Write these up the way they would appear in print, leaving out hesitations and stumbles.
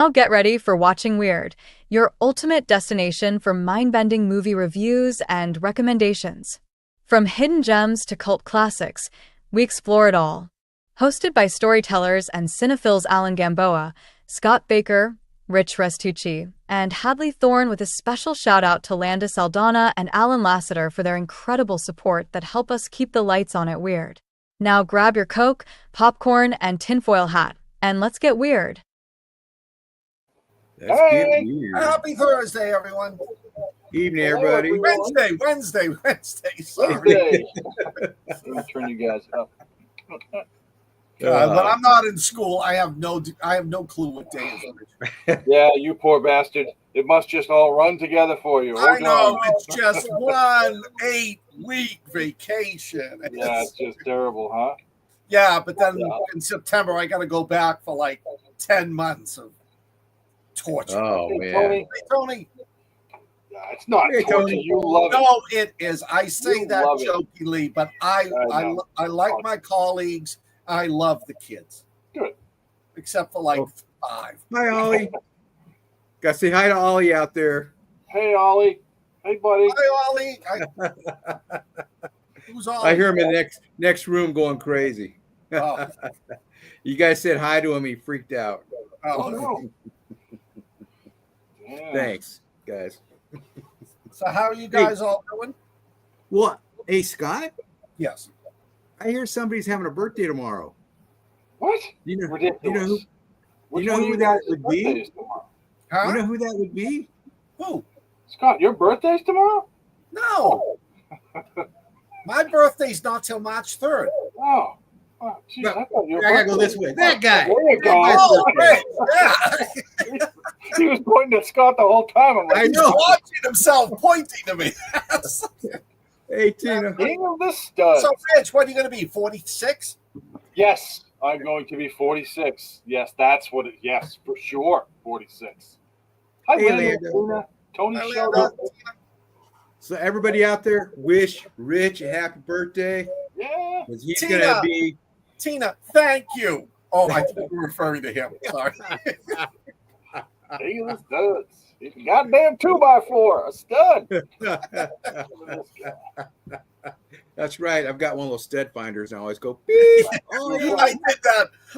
Now get ready for Watching Weird, your ultimate destination for mind-bending movie reviews and recommendations. From hidden gems to cult classics, we explore it all. Hosted by storytellers and cinephiles Alan Gamboa, Scott Baker, Rich Restucci, and Hadley Thorne, with a special shout-out to Landis Aldana and Alan Lasseter for their incredible support that help us keep the lights on at Weird. Now grab your Coke, popcorn, and tinfoil hat, and let's get weird. Let's get weird. Happy Thursday, everyone. Evening, everybody. Wednesday. Sorry. Let me turn you guys up. But I'm not in school. I have no clue what day it is. Yeah, you poor bastard. It must just all run together for you. I know. It's just 1 8-week vacation. Yeah, it's just terrible, huh? Yeah, but then in September, I got to go back for like 10 months of torture. Oh, Hey, man. Hey, Tony. Yeah, it's not Hey, torture. Tony. You love it. No, it is. I say You that love it. jokingly, but I like my colleagues. I love the kids. Good. Except for like 5. Hi, Ollie. Got to say hi to Ollie out there. Hey, Ollie. Hey, buddy. Hi, Ollie. Who's Ollie? I hear him in the next room going crazy. Oh. You guys said hi to him. He freaked out. Oh, Oh. no. Yeah. Thanks, guys. So how are you guys all doing? What? Hey, Scott, Yes. I hear somebody's having a birthday tomorrow. What? You know, Ridiculous. you Which know one who of that guys' would be? birthday is tomorrow? Huh? You know who that would be? Who? Scott, your birthday's tomorrow? No. My birthday's not till March 3rd. Oh. Oh, geez, No, I thought your I gotta go birthday this way. That guy. There you go. Oh, great. Yeah. He was pointing at Scott the whole time. I'm like, I He's know. watching himself pointing to me. Hey, Tina. King of the studs. So, Rich, what are you going to be, 46? Yes, I'm going to be 46. Yes, that's what it. Yes, for sure, 46. Hi, Hey, Lando, Lando. Tina. Tony Hi, showed Lando. up. So everybody out there, wish Rich a happy birthday. Yeah. 'Cause he's Tina. gonna be. Tina, thank you. Oh, I think you were referring to him. Sorry. King of the studs. He's a goddamn 2x4, a stud. That's right. I've got one of those stud finders, and I always go beep. Oh, yeah.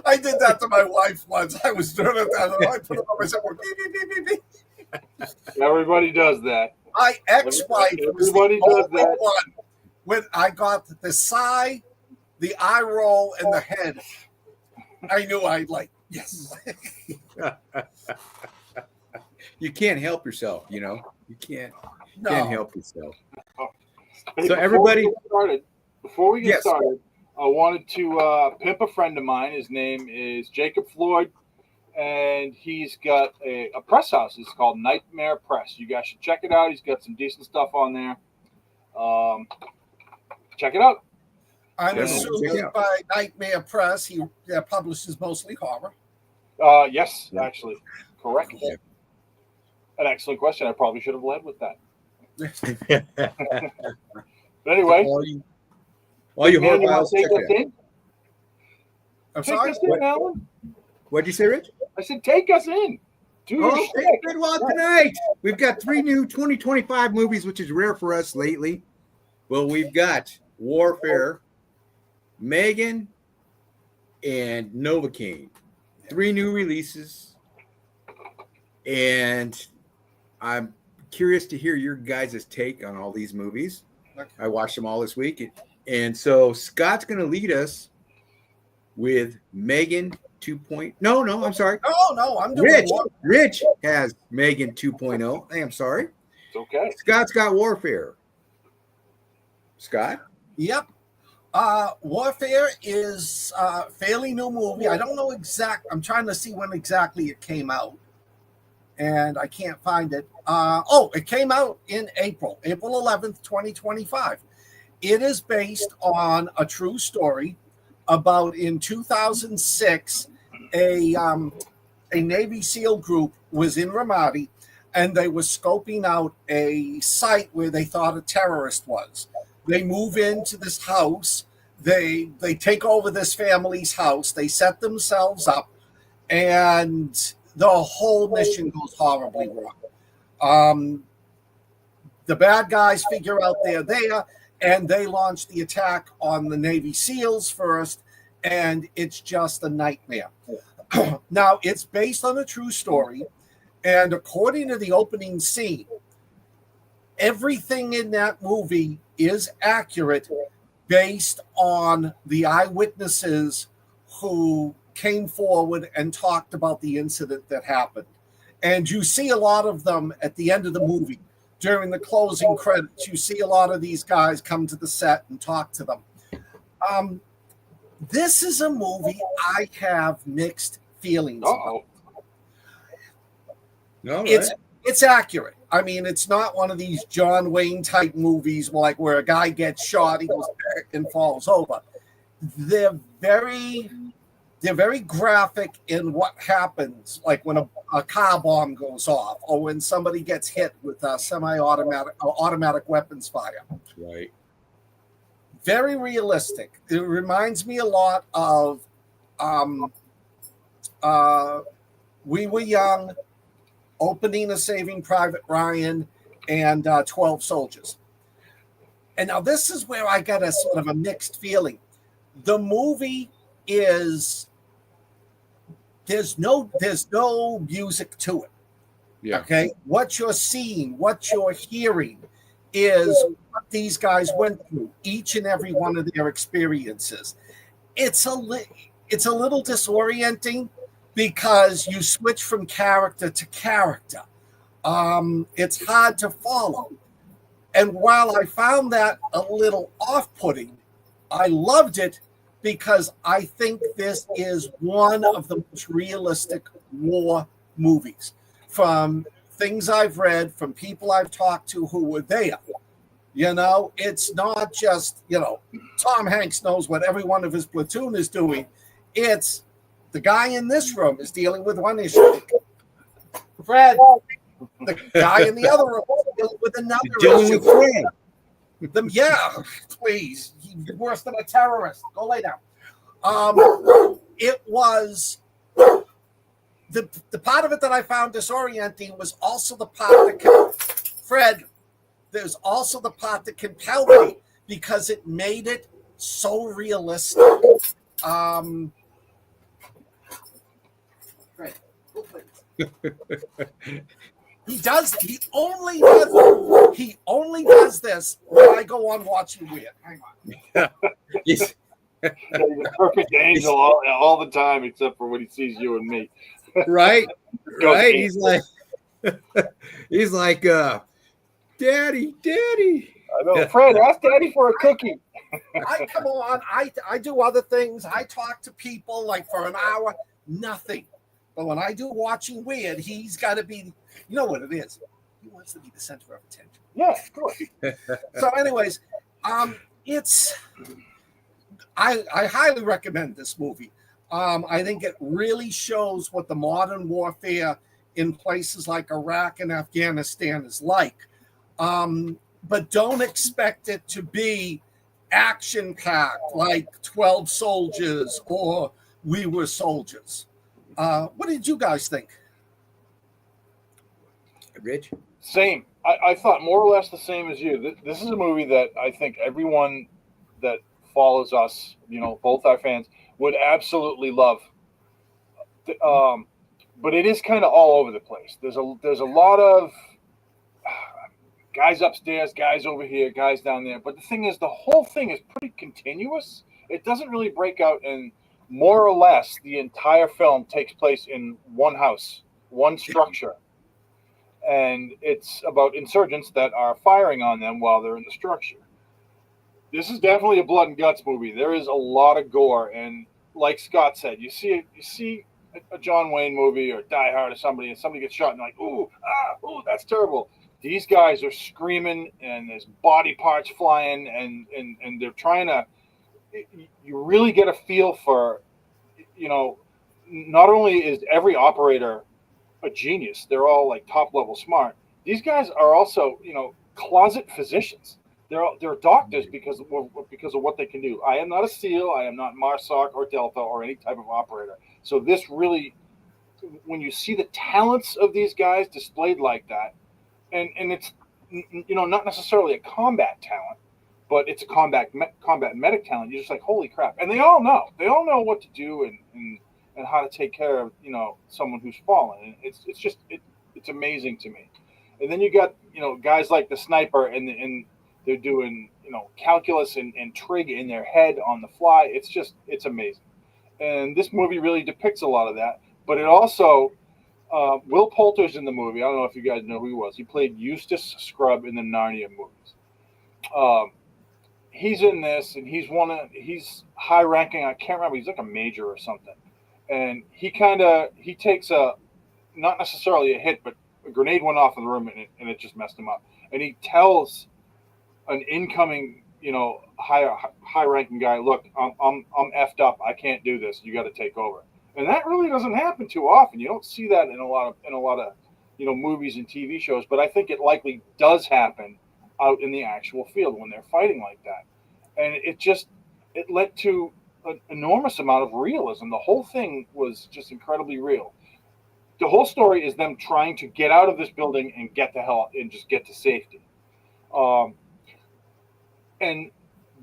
I did that to my wife once. I was doing it. I put it on myself. Beep, beep, beep, beep, beep. Everybody does that. My ex-wife was Everybody the does only that. one when I got the sigh, the eye roll, and the head. I knew I'd like, yes. You can't help yourself, you know. You can't No. help yourself. Hey, So everybody- before we get Yes. started, I wanted to pimp a friend of mine. His name is Jacob Floyd, and he's got a press house. It's called Nightmare Press. You guys should check it out. He's got some decent stuff on there. Check it out. I'm Yeah, assuming check it out. by Nightmare Press, he publishes mostly horror. Yes, Yeah. actually, correct. Yeah. An excellent question. I probably should have led with that. But anyway, all you man, horror you want files, to take check us it out. in? I'm Take sorry? us in, Alan. What'd you say, Rich? I said, take us in. Do your Oh, shtick. good. Well, tonight we've got 3 new 2025 movies, which is rare for us lately. Well, we've got Warfare, Megan, and Novacaine. 3 new releases. And I'm curious to hear your guys' take on all these movies. I watched them all this week. And so Scott's going to lead us with Megan 2.0. No, I'm sorry. No, I'm doing one. Rich has Megan 2.0. I am sorry. It's okay. Scott's got Warfare. Scott? Yep. Warfare is a fairly new movie. I don't know I'm trying to see when exactly it came out, and I can't find it. It came out in April 11th, 2025. It is based on a true story about in 2006, a Navy SEAL group was in Ramadi, and they were scoping out a site where they thought a terrorist was. They move into this house. They take over this family's house. They set themselves up, and the whole mission goes horribly wrong. The bad guys figure out they're there, and they launch the attack on the Navy SEALs first, and it's just a nightmare. Now, it's based on a true story, and according to the opening scene, everything in that movie is accurate based on the eyewitnesses who came forward and talked about the incident that happened. And you see a lot of them at the end of the movie. During the closing credits, you see a lot of these guys come to the set and talk to them. This is a movie I have mixed feelings about. No, It's accurate. I mean, it's not one of these John Wayne type movies like where a guy gets shot, he goes back and falls over. They're very graphic in what happens, like when a car bomb goes off or when somebody gets hit with a semi-automatic or automatic weapons fire. Right. Very realistic. It reminds me a lot of We Were Young, opening of Saving Private Ryan, and 12 Soldiers. And now this is where I got a sort of a mixed feeling. The movie is there's no music to it. Yeah. Okay. What you're seeing, what you're hearing is what these guys went through, each and every one of their experiences. It's a little disorienting because you switch from character to character. It's hard to follow. And while I found that a little off-putting, I loved it because I think this is one of the most realistic war movies. From things I've read, from people I've talked to who were there. You know, it's not just, Tom Hanks knows what every one of his platoon is doing. It's the guy in this room is dealing with one issue. Fred, the guy in the other room is dealing with another issue. With Fred. Yeah, please. He's worse than a terrorist. Go lay down. It was the part of it that I found disorienting was also the part that Fred. There's also the part that compelled me because it made it so realistic. He only does this when I go on watching Weird. Hang on. He's He's a perfect angel all the time, except for when he sees you and me. right. Go Right. King. He's like, Daddy. I know. Fred, ask Daddy for a cookie. Come on. I do other things. I talk to people like for an hour, nothing. But when I do watching Weird, he's got to be, you know what it is. He wants to be the center of attention. Yeah, of course. So anyways, I highly recommend this movie. I think it really shows what the modern warfare in places like Iraq and Afghanistan is like. But don't expect it to be action-packed like 12 Soldiers or We Were Soldiers. What did you guys think? Rich? Same. I thought more or less the same as you. This is a movie that I think everyone that follows us, both our fans, would absolutely love. But it is kind of all over the place. There's a lot of guys upstairs, guys over here, guys down there. But the thing is, the whole thing is pretty continuous. It doesn't really break out, and more or less the entire film takes place in one house, one structure. And it's about insurgents that are firing on them while they're in the structure. This is definitely a blood and guts movie. There is a lot of gore, and like Scott said, you see a John Wayne movie or Die Hard or somebody, and somebody gets shot, and you're like, ooh, that's terrible. These guys are screaming, and there's body parts flying, and they're trying to. You really get a feel for, not only is every operator a genius, they're all like top level smart. These guys are also, closet physicians. They're doctors because of what they can do. I am not a SEAL. I am not MARSOC or Delta or any type of operator. So this really when you see the talents of these guys displayed like that, and it's not necessarily a combat talent, but it's a combat medic talent. You're just like, holy crap! And they all know what to do and how to take care of someone who's fallen. And it's amazing to me. And then you got guys like the sniper, and they're doing calculus and trig in their head on the fly. It's amazing. And this movie really depicts a lot of that. But it also Will Poulter's in the movie. I don't know if you guys know who he was. He played Eustace Scrubb in the Narnia movies. He's in this, and he's high ranking. I can't remember. He's like a major or something. And he takes not necessarily a hit, but a grenade went off in the room, and it just messed him up. And he tells an incoming, high ranking guy, look, I'm effed up. I can't do this. You got to take over. And that really doesn't happen too often. You don't see that in a lot of movies and TV shows. But I think it likely does happen out in the actual field when they're fighting like that. And it led to an enormous amount of realism. The whole thing was just incredibly real. The whole story is them trying to get out of this building and get the hell and just get to safety. And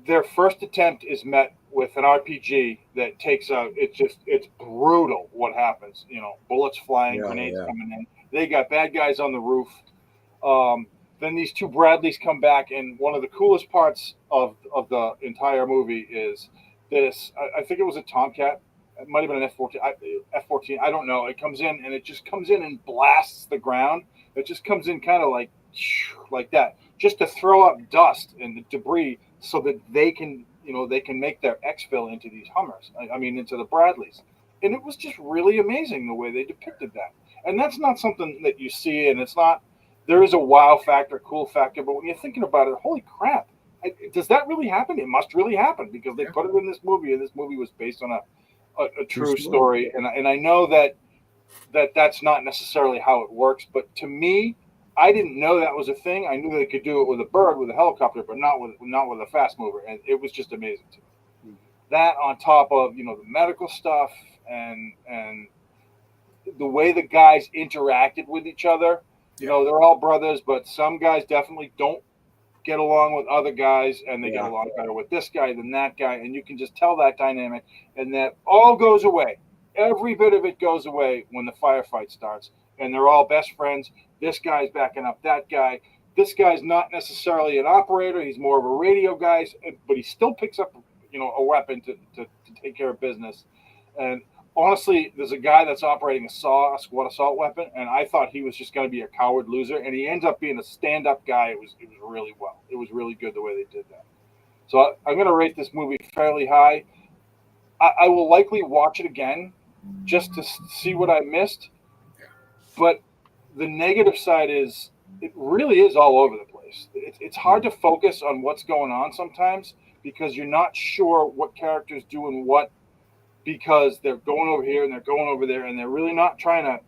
their first attempt is met with an RPG that takes out. It's brutal what happens. Bullets flying, grenades coming in. They got bad guys on the roof. Then these two Bradleys come back, and one of the coolest parts of the entire movie is this. I think it was a Tomcat. It might have been an F-14. I don't know. It comes in, and it just comes in and blasts the ground. It just comes in kind of like that, just to throw up dust and the debris so that they can make their exfil into these Hummers. I mean, into the Bradleys. And it was just really amazing the way they depicted that. And that's not something that you see, and it's not. There is a wow factor, cool factor, but when you're thinking about it, holy crap, does that really happen? It must really happen because they put it in this movie, and this movie was based on a true story. And I know that's not necessarily how it works, but to me, I didn't know that was a thing. I knew they could do it with a bird, with a helicopter, but not with a fast mover, and it was just amazing to me. That on top of the medical stuff and the way the guys interacted with each other. They're all brothers, but some guys definitely don't get along with other guys, and they get along better with this guy than that guy, and you can just tell that dynamic, and that all goes away. Every bit of it goes away when the firefight starts, and they're all best friends. This guy's backing up that guy. This guy's not necessarily an operator. He's more of a radio guy, but he still picks up, a weapon to take care of business. And honestly, there's a guy that's operating a squad assault weapon, and I thought he was just going to be a coward loser, and he ends up being a stand-up guy. It was really well. It was really good the way they did that. So I'm going to rate this movie fairly high. I will likely watch it again just to see what I missed. But the negative side is it really is all over the place. It's hard to focus on what's going on sometimes because you're not sure what character's doing what, because they're going over here and they're going over there, and they're really not trying to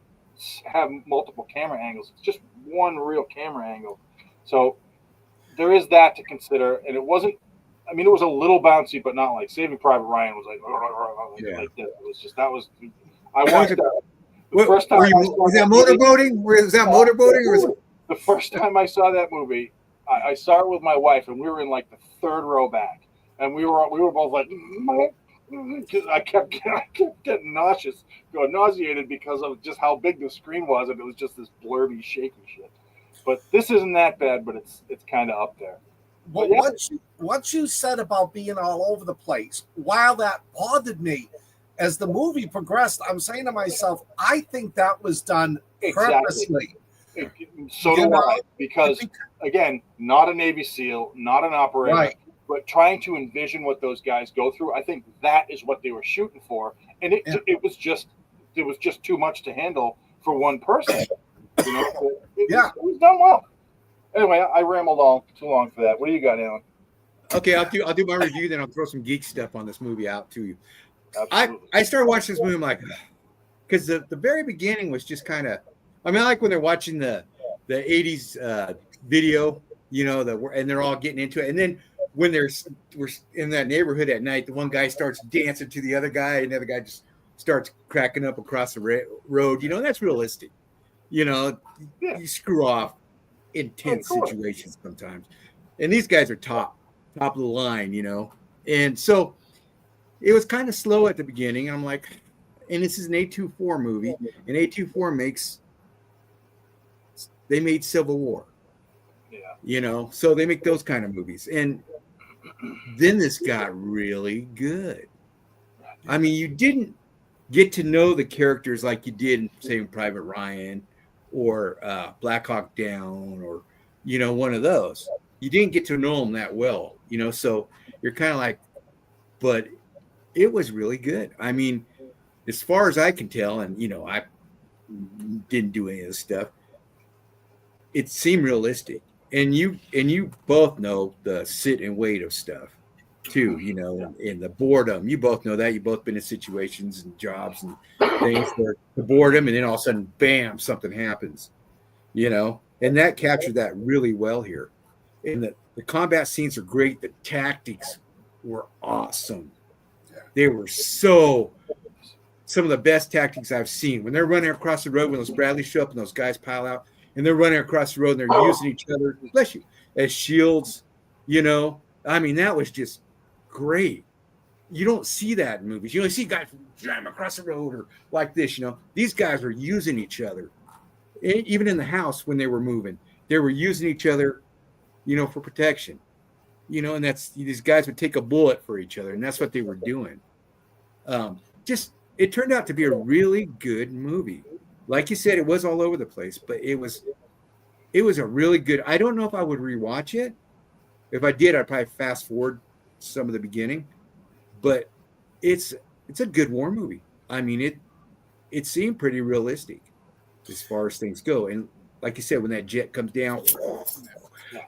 have multiple camera angles. It's just one real camera angle. So there is that to consider. And it wasn't, it was a little bouncy, but not like Saving Private Ryan was like this. It was just, I watched that. Was that motorboating? Was that motorboating? The first time I saw that movie, I saw it with my wife, and we were in like the third row back, and we were both like, because I kept getting nauseated because of just how big the screen was, and it was just this blurby, shaky shit. But this isn't that bad, but it's kind of up there. Well, what you said about being all over the place, while that bothered me, as the movie progressed, I'm saying to myself, I think that was done purposely. So do I, because again, not a Navy SEAL, not an operator, right, but trying to envision what those guys go through. I think that is what they were shooting for, and it was just too much to handle for one person. It was done well. Anyway, I rambled on too long for that. What do you got, Alan? Okay, I'll do my review, then I'll throw some geek stuff on this movie out to you. I started watching this movie, I'm like, because the very beginning was just kind of, I like when they're watching the 80s video, and they're all getting into it, and then when we're in that neighborhood at night, the one guy starts dancing to the other guy, and the other guy just starts cracking up across the road. You know, that's realistic. You know, Yeah. you screw off intense Of course. situations sometimes. And these guys are top of the line, you know. And so it was kind of slow at the beginning. I'm like, and this is an A24 movie, and A24 they made Civil War. Yeah. You know, so they make those kind of movies. And then this got really good. I mean, you didn't get to know the characters like you did in Saving Private Ryan or Black Hawk Down or, you know, one of those. You didn't get to know them that well, you know, so you're kind of like, but it was really good. I mean, as far as I can tell, and, you know, I didn't do any of this stuff, it seemed realistic. And you both know the sit and wait of stuff too, you know, and the boredom. You both know that. You've both been in situations and jobs and things where the boredom, and then all of a sudden, bam, something happens, you know, and that captured that really well here. And the combat scenes are great. The tactics were awesome. They were some of the best tactics I've seen. When they're running across the road, when those Bradleys show up and those guys pile out, and they're running across the road and they're using each other, bless you, as shields, you know. I mean, that was just great. You don't see that in movies. You only see guys driving across the road or like this, you know. These guys were using each other. Even in the house when they were moving, they were using each other, you know, for protection. You know, and these guys would take a bullet for each other, and that's what they were doing. It turned out to be a really good movie. Like you said, it was all over the place, but it was a really good. I don't know if I would rewatch it. If I did, I'd probably fast forward some of the beginning. But it's a good war movie. I mean, it seemed pretty realistic as far as things go. And like you said, when that jet comes down,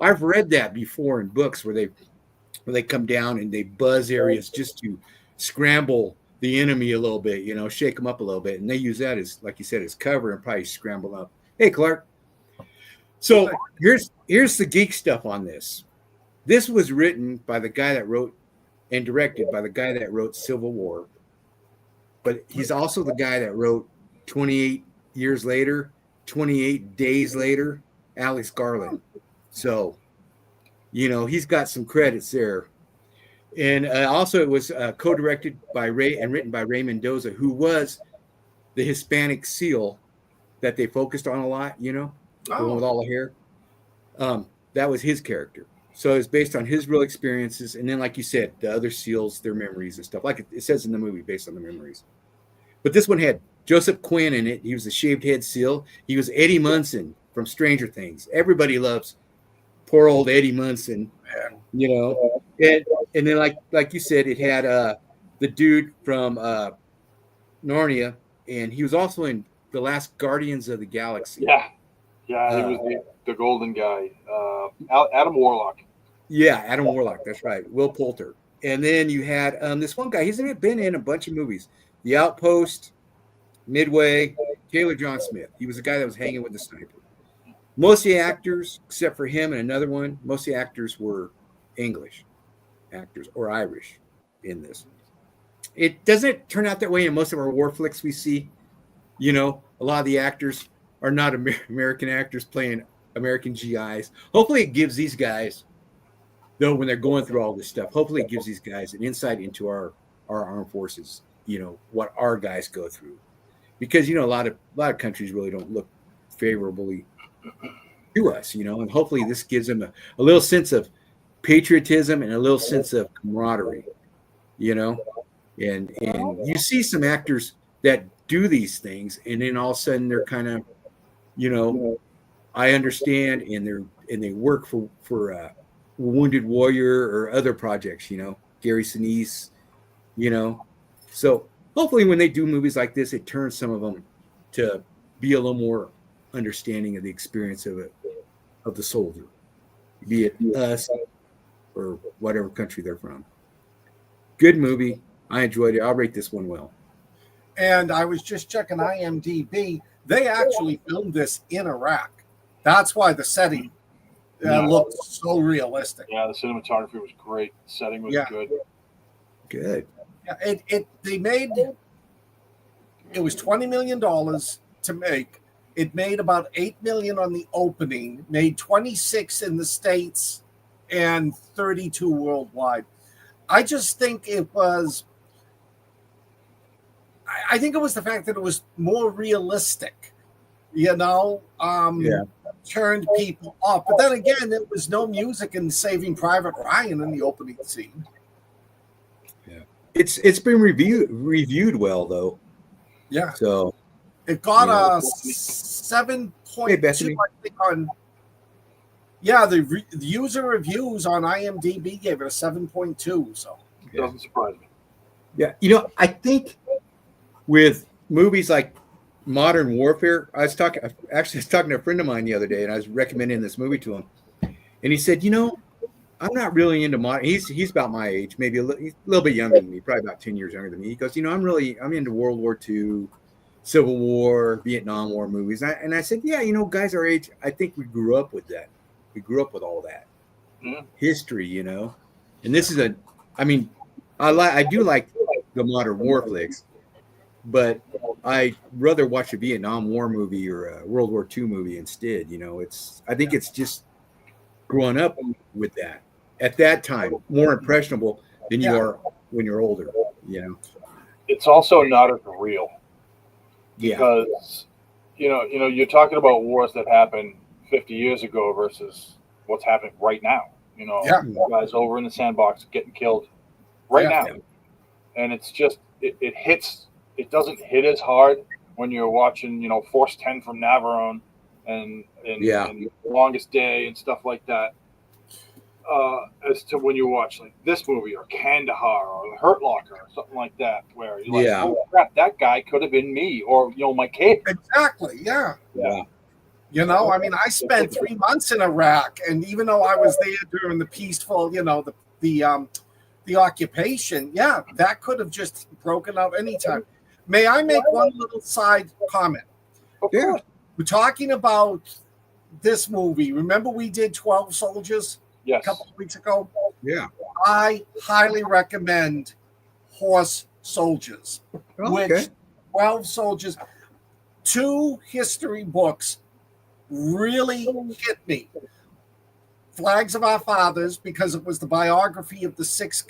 I've read that before in books where they come down and they buzz areas just to scramble the enemy a little bit, you know, shake them up a little bit. And they use that as, like you said, as cover and probably scramble up. Hey, Clark. So here's the geek stuff on this. This was written by the guy that wrote and directed by the guy that wrote Civil War. But he's also the guy that wrote 28 Years Later, 28 Days Later, Alex Garland. So, you know, he's got some credits there. And also it was co-directed by Ray and written by Ray Mendoza, who was the Hispanic SEAL that they focused on a lot, you know, the one with all the hair. That was his character. So it's based on his real experiences. And then, like you said, the other SEALs, their memories and stuff. Like it says in the movie, based on the memories. But this one had Joseph Quinn in it. He was the shaved head SEAL. He was Eddie Munson from Stranger Things. Everybody loves poor old Eddie Munson, you know. And then, like you said, it had the dude from Narnia, and he was also in The Last Guardians of the Galaxy. Yeah, he was the golden guy, Adam Warlock. Yeah, Adam Warlock. That's right, Will Poulter. And then you had this one guy. He's been in a bunch of movies: The Outpost, Midway, Taylor John Smith. He was the guy that was hanging with the sniper. Most of the actors, except for him and another one, most of the actors were English actors or Irish in this. It doesn't turn out that way in most of our war flicks we see. You know, a lot of the actors are not American actors playing American GIs. Hopefully it gives these guys, though, when they're going through all this stuff, hopefully it gives these guys an insight into our armed forces, you know, what our guys go through. Because, you know, a lot of countries really don't look favorably to us, you know, and hopefully this gives them a little sense of patriotism and a little sense of camaraderie, you know, and you see some actors that do these things, and then all of a sudden they're kind of, you know, I understand, and they work for Wounded Warrior or other projects, you know, Gary Sinise, you know, so hopefully when they do movies like this, it turns some of them to be a little more understanding of the experience of the soldier, be it us or whatever country they're from. Good movie. I enjoyed it. I'll rate this one well. And I was just checking IMDb. They actually filmed this in Iraq. That's why the setting looked so realistic. Yeah, the cinematography was great. The setting was good. Good. Yeah, they made It was $20 million to make. It made about $8 million on the opening, made 26 in the States and 32 worldwide. I just think it was, I think it was the fact that it was more realistic, turned people off. But then again, there was no music in Saving Private Ryan in the opening scene. Yeah. It's been reviewed well, though. Yeah. So it got a 7.2, I think, on. Yeah, the user reviews on IMDb gave it a 7.2. So it doesn't surprise me. Yeah, I think with movies like Modern Warfare, I was talking to a friend of mine the other day, and I was recommending this movie to him, and he said, I'm not really into modern. He's about my age, maybe he's a little bit younger than me, probably about 10 years younger than me. He goes, I'm into World War II, Civil War, Vietnam War movies. And I said, yeah, guys our age, I think we grew up with that. We grew up with all that history, And this is I do like the modern war flicks, but I'd rather watch a Vietnam War movie or a World War II movie instead. I think it's just growing up with that at that time, more impressionable than you are when you're older. It's also not as real because you're talking about wars that happened 50 years ago versus what's happening right now. Guys over in the sandbox getting killed right now, and it's just it hits. It doesn't hit as hard when you're watching, Force 10 from Navarone and Longest Day and stuff like that. As to when you watch like this movie or Kandahar or The Hurt Locker or something like that, where you're like, oh crap, that guy could have been me or my kid. Exactly. Yeah. I spent 3 months in Iraq, and even though I was there during the peaceful, the occupation, that could have just broken out anytime. May I make one little side comment? Yeah. We're talking about this movie. Remember we did 12 Soldiers a couple of weeks ago? Yeah. I highly recommend Horse Soldiers, which 12 Soldiers, 2 history books really hit me. Flags of Our Fathers, because it was the biography of the six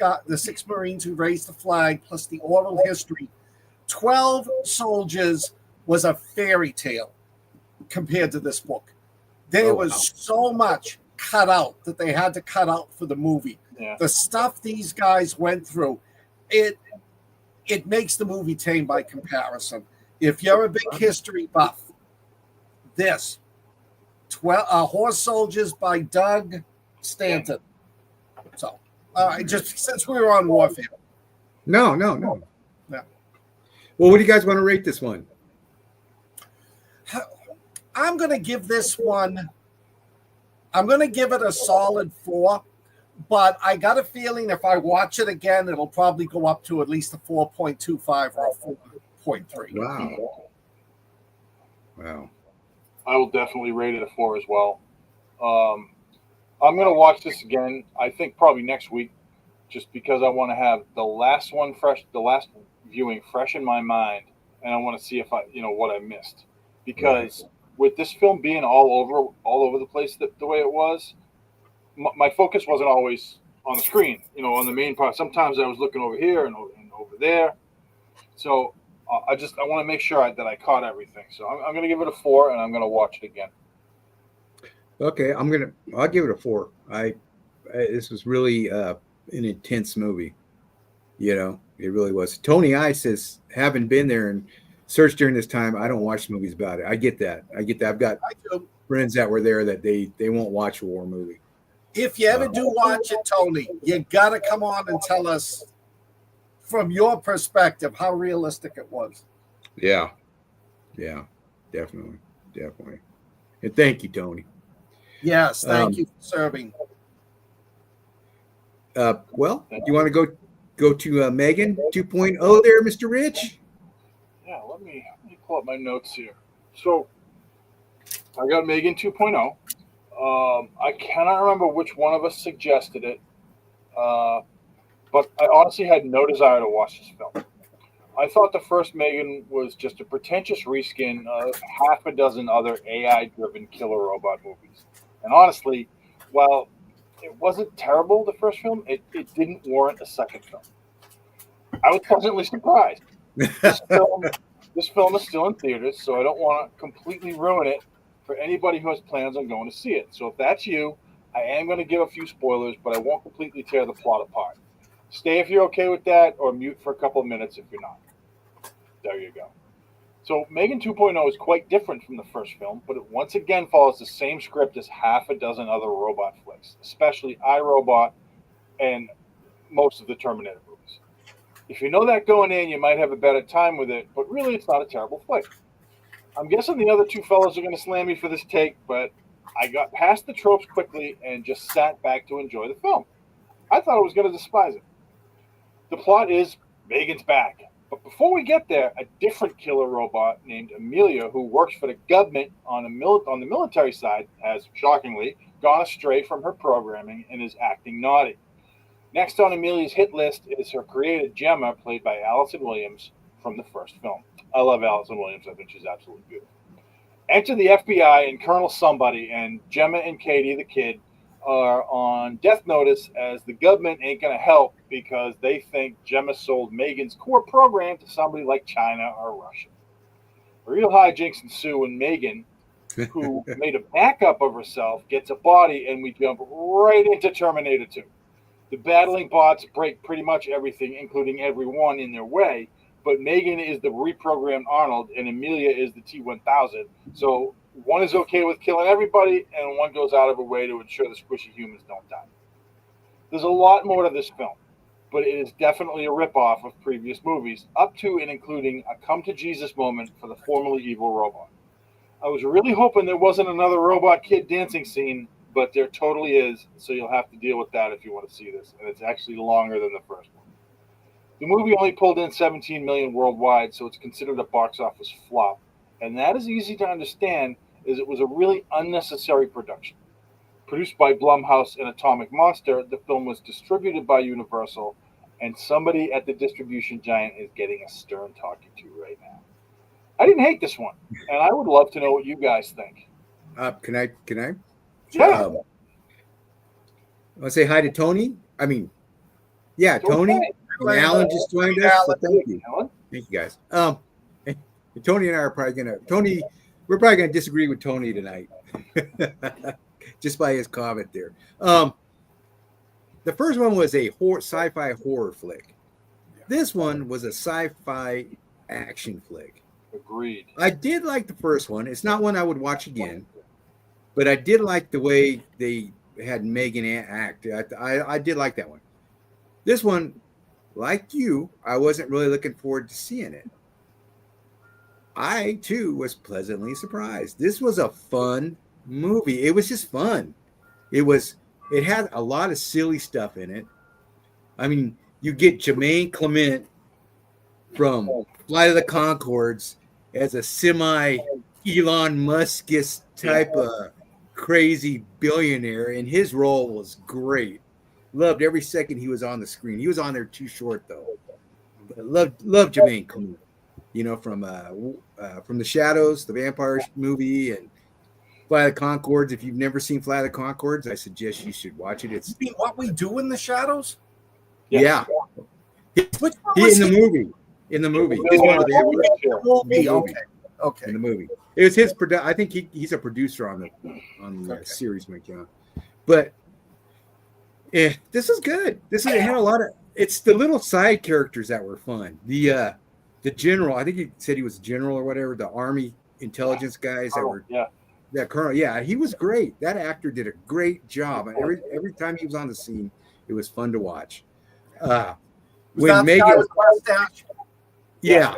Marines who raised the flag, plus the oral history. 12 Soldiers was a fairy tale compared to this book. There was so much cut out that they had to cut out for the movie. Yeah. The stuff these guys went through, it makes the movie tame by comparison. If you're a big history buff, this 12 Horse Soldiers by Doug Stanton. So, just since we were on warfare. No. Well, what do you guys want to rate this one? I'm going to give this one, I'm going to give it a solid 4, but I got a feeling if I watch it again, it'll probably go up to at least a 4.25 or a 4.3. Wow. I will definitely rate it a 4 as well. I'm going to watch this again, I think probably next week, just because I want to have the last viewing fresh in my mind, and I want to see if what I missed. Because with this film being all over the place the way it was, my focus wasn't always on the screen, on the main part. Sometimes I was looking over here and over there. So I want to make sure that I caught everything. So I'm going to give it a 4, and I'm going to watch it again. Okay, I'll give it a 4. This was really an intense movie. It really was. Tony I says, having been there and searched during this time, I don't watch movies about it. I get that. I've got friends that were there that they won't watch a war movie. If you ever do watch it, Tony, you got to come on and tell us from your perspective how realistic it was. Yeah, definitely. And thank you, Tony. Yes, thank you for serving. Well, do you want to go to Megan 2.0 there, Mr. Rich? Yeah, let me pull up my notes here. So I got Megan 2.0. I cannot remember which one of us suggested it, but I honestly had no desire to watch this film. I thought the first Megan was just a pretentious reskin of half a dozen other AI-driven killer robot movies. And honestly, while it wasn't terrible, the first film, it didn't warrant a second film. I was pleasantly surprised. This film, this film is still in theaters, so I don't want to completely ruin it for anybody who has plans on going to see it. So if that's you, I am going to give a few spoilers, but I won't completely tear the plot apart. Stay if you're okay with that, or mute for a couple of minutes if you're not. There you go. So Megan 2.0 is quite different from the first film, but it once again follows the same script as half a dozen other robot flicks, especially iRobot and most of the Terminator movies. If you know that going in, you might have a better time with it, but really it's not a terrible flick. I'm guessing the other two fellows are going to slam me for this take, but I got past the tropes quickly and just sat back to enjoy the film. I thought I was going to despise it. The plot is Megan's back. But before we get there, a different killer robot named Amelia, who works for the government on the military side, has, shockingly, gone astray from her programming and is acting naughty. Next on Amelia's hit list is her creator, Gemma, played by Allison Williams from the first film. I love Allison Williams. I think she's absolutely beautiful. Enter the FBI and Colonel Somebody, and Gemma and Katie, the kid, are on death notice as the government ain't going to help because they think Gemma sold Megan's core program to somebody like China or Russia. Real hijinks ensue when Megan, who made a backup of herself, gets a body, and we jump right into Terminator 2. The battling bots break pretty much everything, including everyone in their way, but Megan is the reprogrammed Arnold, and Amelia is the T-1000, so one is okay with killing everybody, and one goes out of her way to ensure the squishy humans don't die. There's a lot more to this film, but it is definitely a ripoff of previous movies, up to and including a come-to-Jesus moment for the formerly evil robot. I was really hoping there wasn't another robot kid dancing scene, but there totally is, so you'll have to deal with that if you want to see this, and it's actually longer than the first one. The movie only pulled in 17 million worldwide, so it's considered a box office flop, and that is easy to understand as it was a really unnecessary production. Produced by Blumhouse and Atomic Monster, the film was distributed by Universal, and somebody at the distribution giant is getting a stern talking to right now. I didn't hate this one, and I would love to know what you guys think. Can I? Yeah. I want to say hi to Tony. Tony. And Alan just joined us. So thank you. Thank you, guys. Tony and I are probably we're probably gonna disagree with Tony tonight. Just by his comment there. The first one was a sci-fi horror flick. This one was a sci-fi action flick. Agreed. I did like the first one. It's not one I would watch again, but I did like the way they had Megan act. I did like that one. This one, like you, I wasn't really looking forward to seeing it. I, too, was pleasantly surprised. This was a fun movie. It was just fun. It had a lot of silly stuff in it. I mean, you get Jermaine Clement from Flight of the Conchords as a semi Elon Musk-ish type of crazy billionaire, and his role was great. Loved every second he was on the screen. He was on there too short though. But loved Jermaine Clement, from The Shadows, the vampire movie, and Flight of the Conchords. If you've never seen Flight of the Conchords, I suggest you should watch it. It's What We Do in the Shadows. Yeah. Which one He was in the he? movie. In the movie. He's one of the Movie. movie. Okay. In the movie. It was his I think he's a producer on the series, McJohn. But this is good. It had a lot of it's the little side characters that were fun. The general, I think he said he was a general or whatever, the army intelligence guys that were that colonel. Yeah, he was great. That actor did a great job. And every time he was on the scene, it was fun to watch. When Megan, yeah.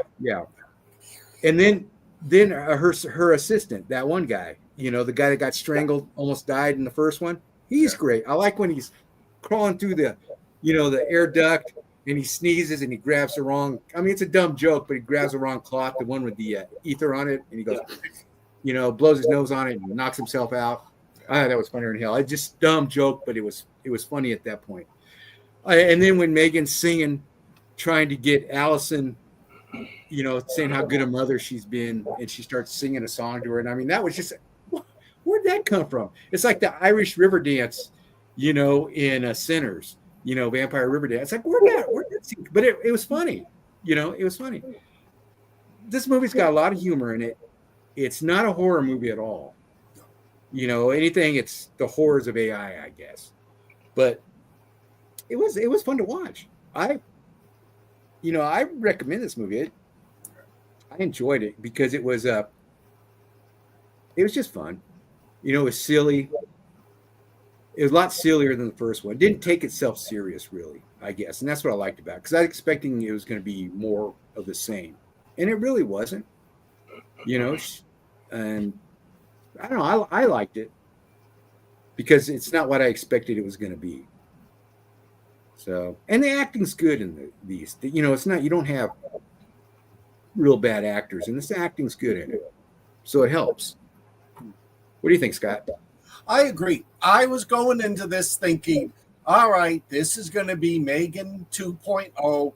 And then her assistant, that one guy, the guy that got strangled, almost died in the first one. He's great. I like when he's crawling through the air duct and he sneezes and he grabs the wrong. I mean, it's a dumb joke, but he grabs the wrong cloth, the one with the ether on it, and he goes, blows his nose on it and knocks himself out. I thought that was funnier than hell. It's just dumb joke, but it was funny at that point. And then when Megan's singing, trying to get Allison saying how good a mother she's been, and she starts singing a song to her. And I mean, that was just, where'd that come from? It's like the Irish river dance, in Sinners, Vampire River Dance. It's like, where'd that scene? But it was funny, it was funny. This movie's got a lot of humor in it. It's not a horror movie at all. Anything, it's the horrors of AI, I guess. But it was fun to watch. I recommend this movie. I enjoyed it because it was just fun. It was silly. It was a lot sillier than the first one. It didn't take itself serious, really, I guess. And that's what I liked about it, because I was expecting it was going to be more of the same. And it really wasn't, and I don't know. I liked it because it's not what I expected it was going to be. So, and the acting's good in these. It's not, you don't have real bad actors, and this acting's good in it. So it helps. What do you think, Scott? I agree. I was going into this thinking, all right, this is going to be Megan 2.0.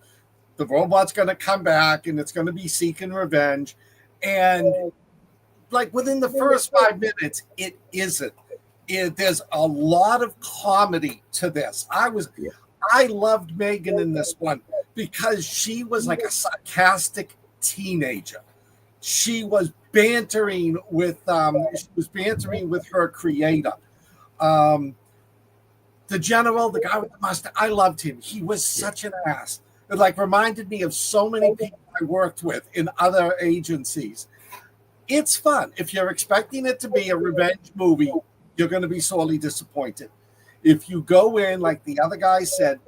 The robot's going to come back and it's going to be seeking revenge. And like within the first 5 minutes, it isn't. There's a lot of comedy to this. I loved Megan in this one because she was like a sarcastic teenager. She was bantering with her creator. The general, the guy with the mustache, I loved him. He was such an ass. It like reminded me of so many people I worked with in other agencies. It's fun. If you're expecting it to be a revenge movie, you're going to be sorely disappointed. If you go in, like the other guy said,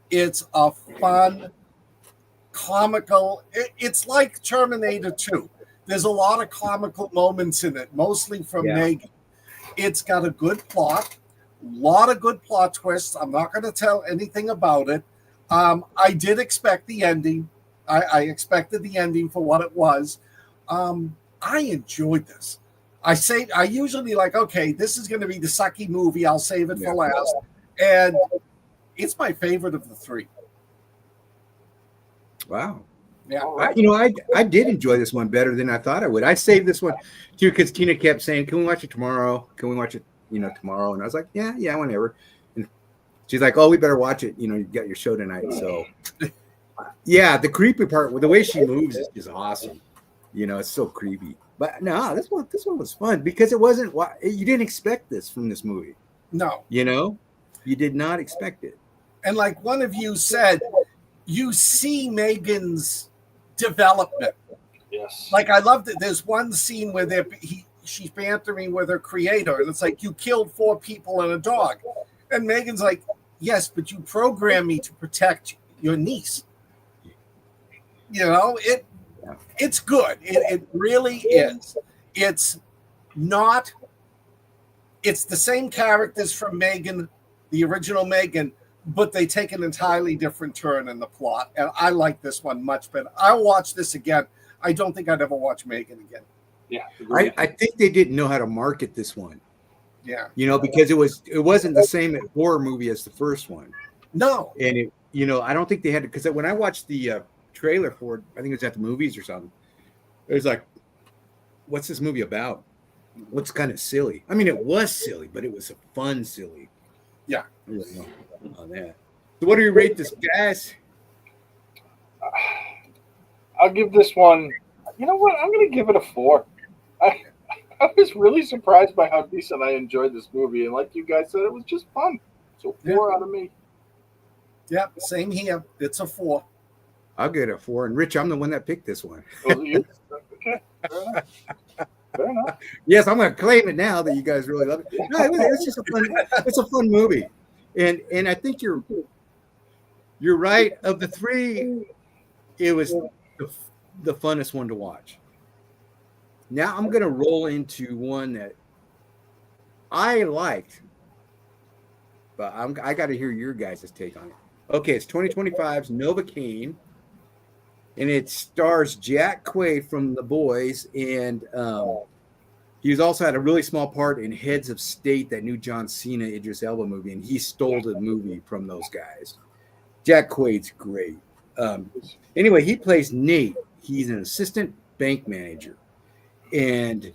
it's a fun, comical. It's like Terminator 2. There's a lot of comical moments in it, mostly from Megan. It's got a good plot, a lot of good plot twists. I'm not going to tell anything about it. I did expect the ending. I expected the ending for what it was. I enjoyed this. I usually like, okay, this is going to be the sucky movie. I'll save it for last. And it's my favorite of the three. Wow. Yeah. I did enjoy this one better than I thought I would. I saved this one too because Tina kept saying, "Can we watch it tomorrow? Can we watch it, tomorrow?" And I was like, "Yeah, whenever." And she's like, "Oh, we better watch it. You got your show tonight." So, yeah, the creepy part, the way she moves is awesome. It's so creepy. But no, this one was fun because it wasn't. You didn't expect this from this movie. No, you did not expect it. And like one of you said, you see Megan's development. Yes. Like I love that. There's one scene where she's bantering with her creator, and it's like, you killed 4 people and a dog, and Megan's like, yes, but you programmed me to protect your niece. It's good. It really is. It's not. It's the same characters from Megan, the original Megan, but they take an entirely different turn in the plot. And I like this one much better. I'll watch this again. I don't think I'd ever watch Megan again. Yeah. I think they didn't know how to market this one. Yeah. Because it wasn't the same horror movie as the first one. No. And I don't think they had to, because when I watched the trailer for it, I think it was at the movies or something. It was like, what's this movie about? What's kind of silly? I mean, it was silly, but it was a fun silly. Yeah. On that. So what do you rate this, guys? I'll give this one. You know what? I'm going to give it a 4. I was really surprised by how decent I enjoyed this movie, and like you guys said, it was just fun. So 4 out of me. Yeah, same here. It's a 4. I'll get a 4. And Rich, I'm the one that picked this one. Okay. Fair enough. Yes, I'm going to claim it now that you guys really love it. No, it's just it's a fun movie. And I think you're right. Of the 3, it was the funnest one to watch. Now I'm going to roll into one that I liked, but I got to hear your guys' take on it. Okay, it's 2025's Novacaine, and it stars Jack Quaid from The Boys, and he's also had a really small part in Heads of State, that new John Cena Idris Elba movie, and he stole the movie from those guys. Jack Quaid's great. Anyway, he plays Nate. he's an assistant bank manager, and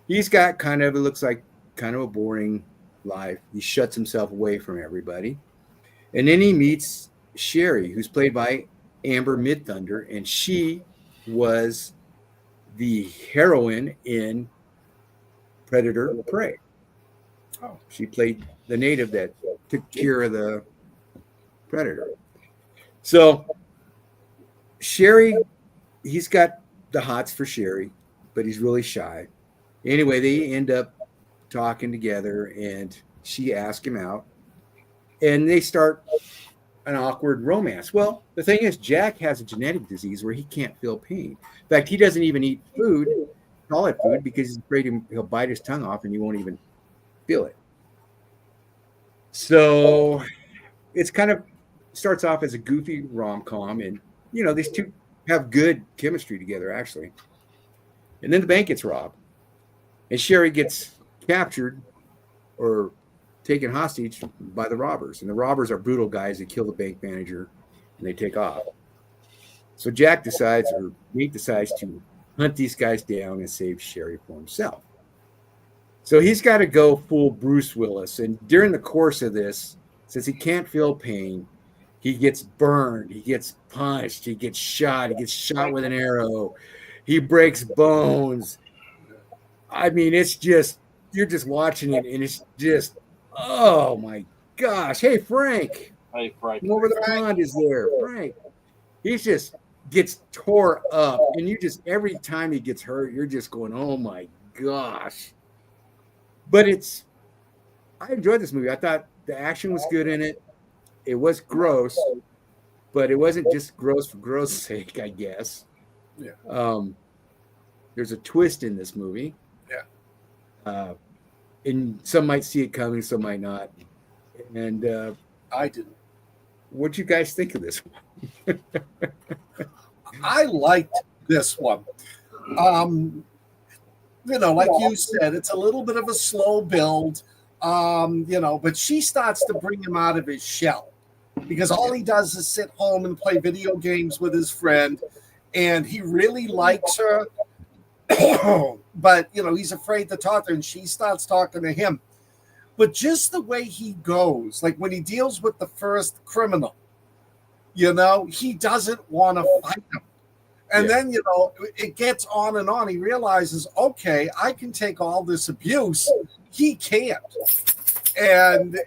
he's got kind of, it looks like kind of a boring life. He shuts himself away from everybody. And then he meets Sherry, who's played by Amber Midthunder, and she was the heroine in Predator Prey. Oh. She played the native that took care of the predator. So Sherry, he's got the hots for Sherry, but he's really shy. Anyway, they end up talking together, and she asks him out, and they start an awkward romance. Well, the thing is, Jack has a genetic disease where he can't feel pain. In fact, he doesn't even eat food, solid food, because he's afraid he'll bite his tongue off and he won't even feel it. So it's kind of starts off as a goofy rom-com, and these two have good chemistry together, actually. And then the bank gets robbed, and Sherry gets captured or taken hostage by the robbers. And the robbers are brutal guys. They kill the bank manager and they take off. So Jack decides, or Nate decides, to hunt these guys down and save Sherry for himself. So he's got to go full Bruce Willis. And during the course of this, since he can't feel pain, he gets burned, he gets punched, he gets shot with an arrow, he breaks bones. I mean, it's just, you're just watching it, and it's just, oh my gosh. Hey, Frank. Hey, Frank. Over the pond is there. Frank. He just gets tore up, and you just, every time he gets hurt, you're just going, oh my gosh. But I enjoyed this movie. I thought the action was good in it. It was gross, but it wasn't just gross for gross sake, I guess. Yeah. There's a twist in this movie. Yeah. And some might see it coming, some might not. And I didn't. What'd you guys think of this one? I liked this one. Like you said, it's a little bit of a slow build, but she starts to bring him out of his shell, because all he does is sit home and play video games with his friend, and he really likes her. But, he's afraid to talk to her, and she starts talking to him. But just the way he goes, like when he deals with the first criminal, he doesn't want to fight him. And then, it gets on and on. He realizes, okay, I can take all this abuse. He can't. And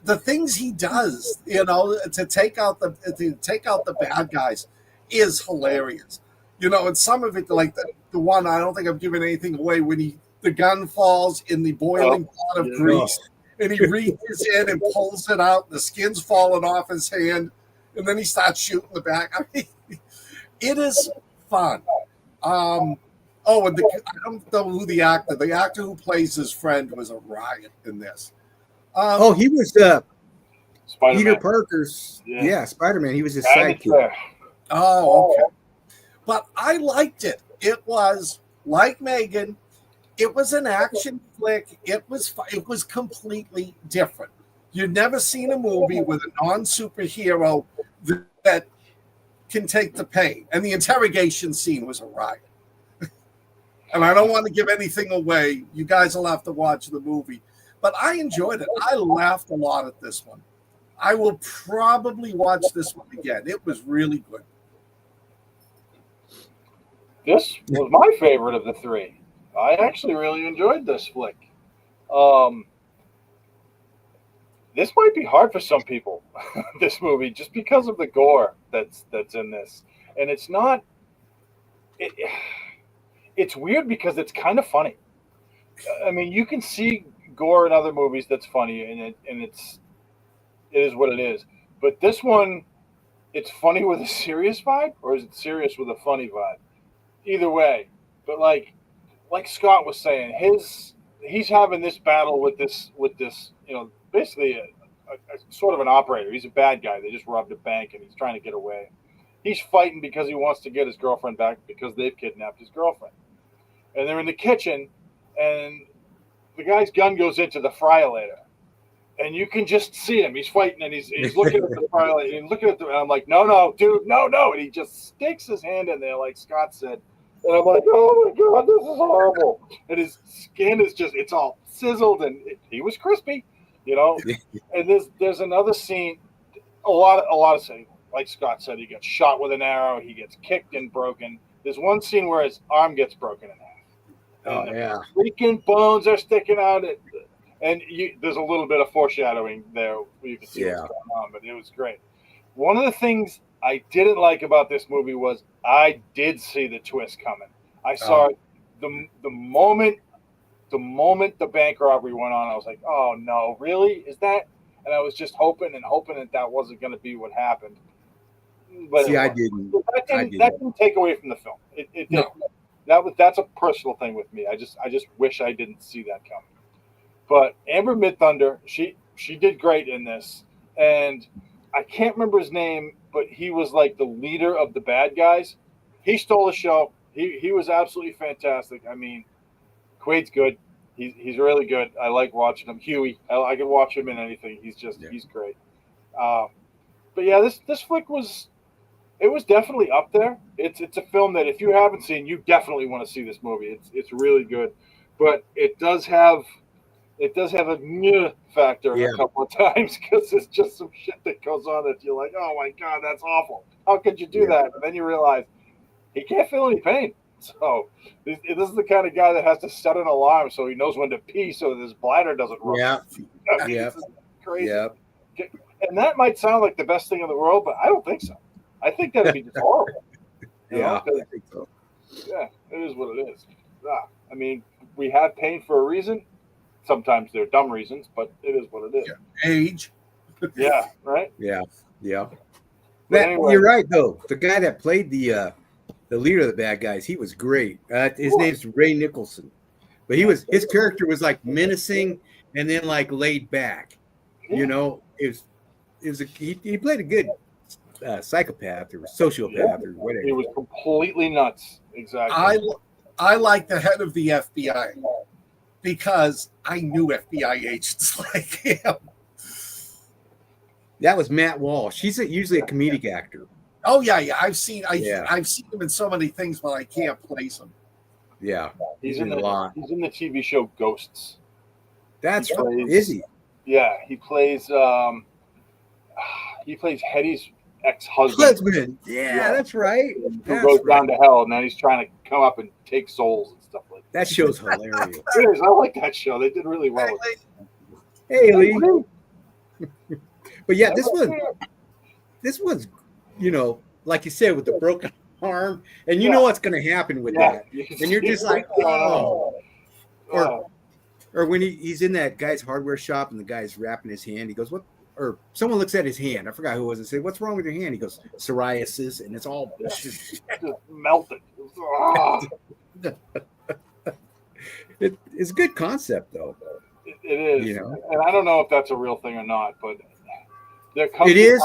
the things he does, to take out the bad guys is hilarious. And some of it, like the one, I don't think I'm giving anything away, when the gun falls in the boiling pot of grease, and he reaches in and pulls it out, the skin's falling off his hand, and then he starts shooting the back. I mean, it is fun. And I don't know who the actor who plays his friend was a riot in this. He was Peter Parker's, Spider-Man. He was his sidekick. Oh, okay. But I liked it. It was like Megan. It was an action flick. It was completely different. You'd never seen a movie with a non-superhero that can take the pain. And the interrogation scene was a riot. And I don't want to give anything away. You guys will have to watch the movie. But I enjoyed it. I laughed a lot at this one. I will probably watch this one again. It was really good. This was my favorite of the three. I actually really enjoyed this flick. This might be hard for some people, this movie, just because of the gore that's in this. And it's not. It's weird because it's kind of funny. I mean, you can see gore in other movies that's funny, and it is what it is. But this one, it's funny with a serious vibe, or is it serious with a funny vibe? Either way. But like Scott was saying, he's having this battle with this, basically a sort of an operator. He's a bad guy. They just robbed a bank, and he's trying to get away. He's fighting because he wants to get his girlfriend back because they've kidnapped his girlfriend. And they're in the kitchen, and the guy's gun goes into the fryolator. and you can just see him. He's fighting, and he's looking at the pilot, and looking at the. And I'm like, no, dude, no, and he just sticks his hand in there, like Scott said. And I'm like, oh my god, this is horrible. And his skin is just—it's all sizzled, and he was crispy, you know. And there's another scene, a lot of scenes. Like Scott said, he gets shot with an arrow, he gets kicked and broken. There's one scene where his arm gets broken in half. Oh yeah. Freaking bones are sticking out. And there's a little bit of foreshadowing there where you can see what's going on, but it was great. One of the things I didn't like about this movie was I did see the twist coming. I saw it the moment the bank robbery went on. I was like, oh no, really? Is that? And I was just hoping that wasn't going to be what happened. But see, I didn't. That didn't take away from the film. It did. That's a personal thing with me. I just wish I didn't see that coming. But Amber Midthunder, she did great in this, and I can't remember his name, but he was like the leader of the bad guys. He stole the show. He was absolutely fantastic. I mean, Quaid's good. He's really good. I like watching him. Huey, I can watch him in anything. He's great. But yeah, this flick was definitely up there. It's a film that if you haven't seen, you definitely want to see this movie. It's really good, but it does have a new factor a couple of times because it's just some shit that goes on that you're like, oh my god, that's awful. How could you do that? And then you realize he can't feel any pain. So this is the kind of guy that has to set an alarm so he knows when to pee so that his bladder doesn't run. Yeah. Crazy. Yeah. And that might sound like the best thing in the world, but I don't think so. I think that'd be just horrible. I think so. Yeah, it is what it is. I mean, we have pain for a reason. Sometimes they're dumb reasons, but it is what it is. Yeah. Age. Yeah, right? Yeah. Anyway. You're right, though. The guy that played the leader of the bad guys, he was great. His name's Ray Nicholson. But his character was like menacing and then like laid back. Yeah. You know, he played a good psychopath or sociopath or whatever. He was completely nuts. Exactly. I like the head of the FBI because I knew FBI agents like him. That was Matt Walsh. He's usually a comedic actor. Oh yeah. I've seen him in so many things, but I can't place him. Yeah, he's in a lot. He's in the TV show Ghosts. That's right. Is he? Yeah, he plays Hetty's ex-husband. Yeah, that's right. Who goes down to hell, and then he's trying to come up and take souls and stuff like that. That show's hilarious. It is. I like that show. They did really well. Hey, Lee. But yeah, this one's, you know, like you said, with the broken arm, and you know what's going to happen with that, and you're just like, oh. Or when he's in that guy's hardware shop and the guy's wrapping his hand, he goes, what? Or someone looks at his hand. I forgot who it was and said, what's wrong with your hand? He goes, psoriasis, and it's all just melted. It's a good concept, though. It is. You know? And I don't know if that's a real thing or not, but there comes it is.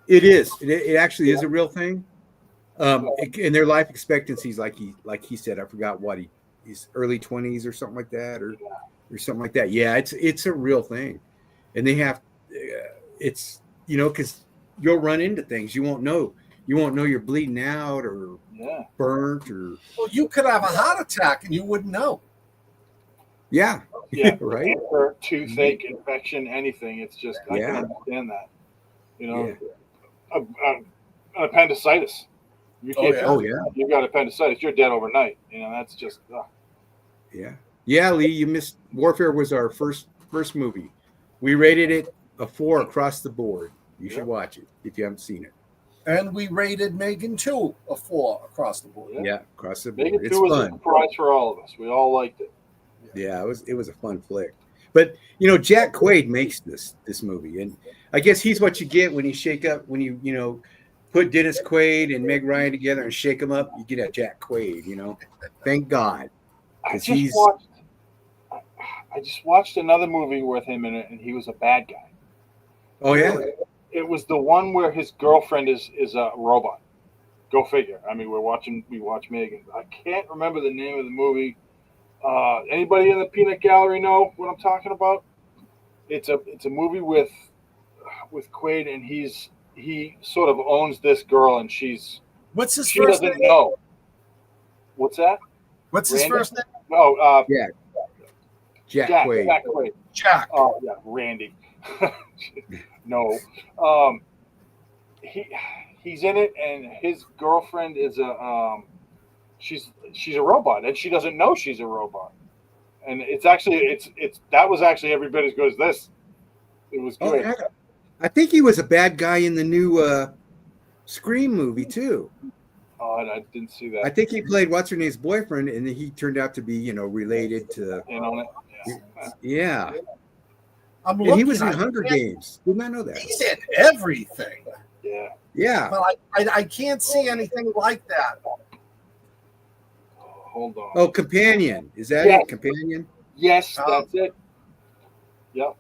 It is. It actually is a real thing. And their life expectancies, like he said, I forgot what he's early 20s or something like that, or something like that. Yeah, it's a real thing, and they have it's, you know, because you'll run into things you won't know you're bleeding out or burnt or. Well, you could have a heart attack and you wouldn't know. Yeah, right. Cancer, toothache, infection, anything. It's just I can understand that. You know, an appendicitis. You can't. You got appendicitis. You're dead overnight. You know, that's just. Yeah, Lee, you missed. Warfare was our first movie. We rated it a 4 across the board. You should watch it if you haven't seen it. And we rated Megan 2 a 4 across the board. Yeah, across the board. Megan 2 was a surprise for all of us. We all liked it. Yeah, it was a fun flick. But you know, Jack Quaid makes this movie, and I guess he's what you get when you put Dennis Quaid and Meg Ryan together and shake them up. You get a Jack Quaid. You know, thank God. I just watched another movie with him in it, and he was a bad guy. Oh yeah, it was the one where his girlfriend is a robot. Go figure. I mean, we watch Megan. I can't remember the name of the movie. Anybody in the peanut gallery know what I'm talking about? it's a movie with Quaid, and he sort of owns this girl, and What's his she first name? doesn't know. What's that? What's his Randy? first name? Oh, Jack Jack Quaid. Jack Quaid. Jack. Oh yeah, Randy. No, he he's in it, and his girlfriend is she's a robot, and she doesn't know she's a robot. And it's that was actually every bit as good as this. It was Oh, good. I think he was a bad guy in the new Scream movie too. Oh, I didn't see that. I think he played what's her name's boyfriend, and he turned out to be, related to. In on it. Yeah, I'm and he looking. was in I Hunger can't- Games. Did not know that. He's in everything. Yeah. Yeah. But I can't see anything like that. Hold on. Oh, Companion. Is that Yes. it? Companion. Yes, Oh. that's it. Yep.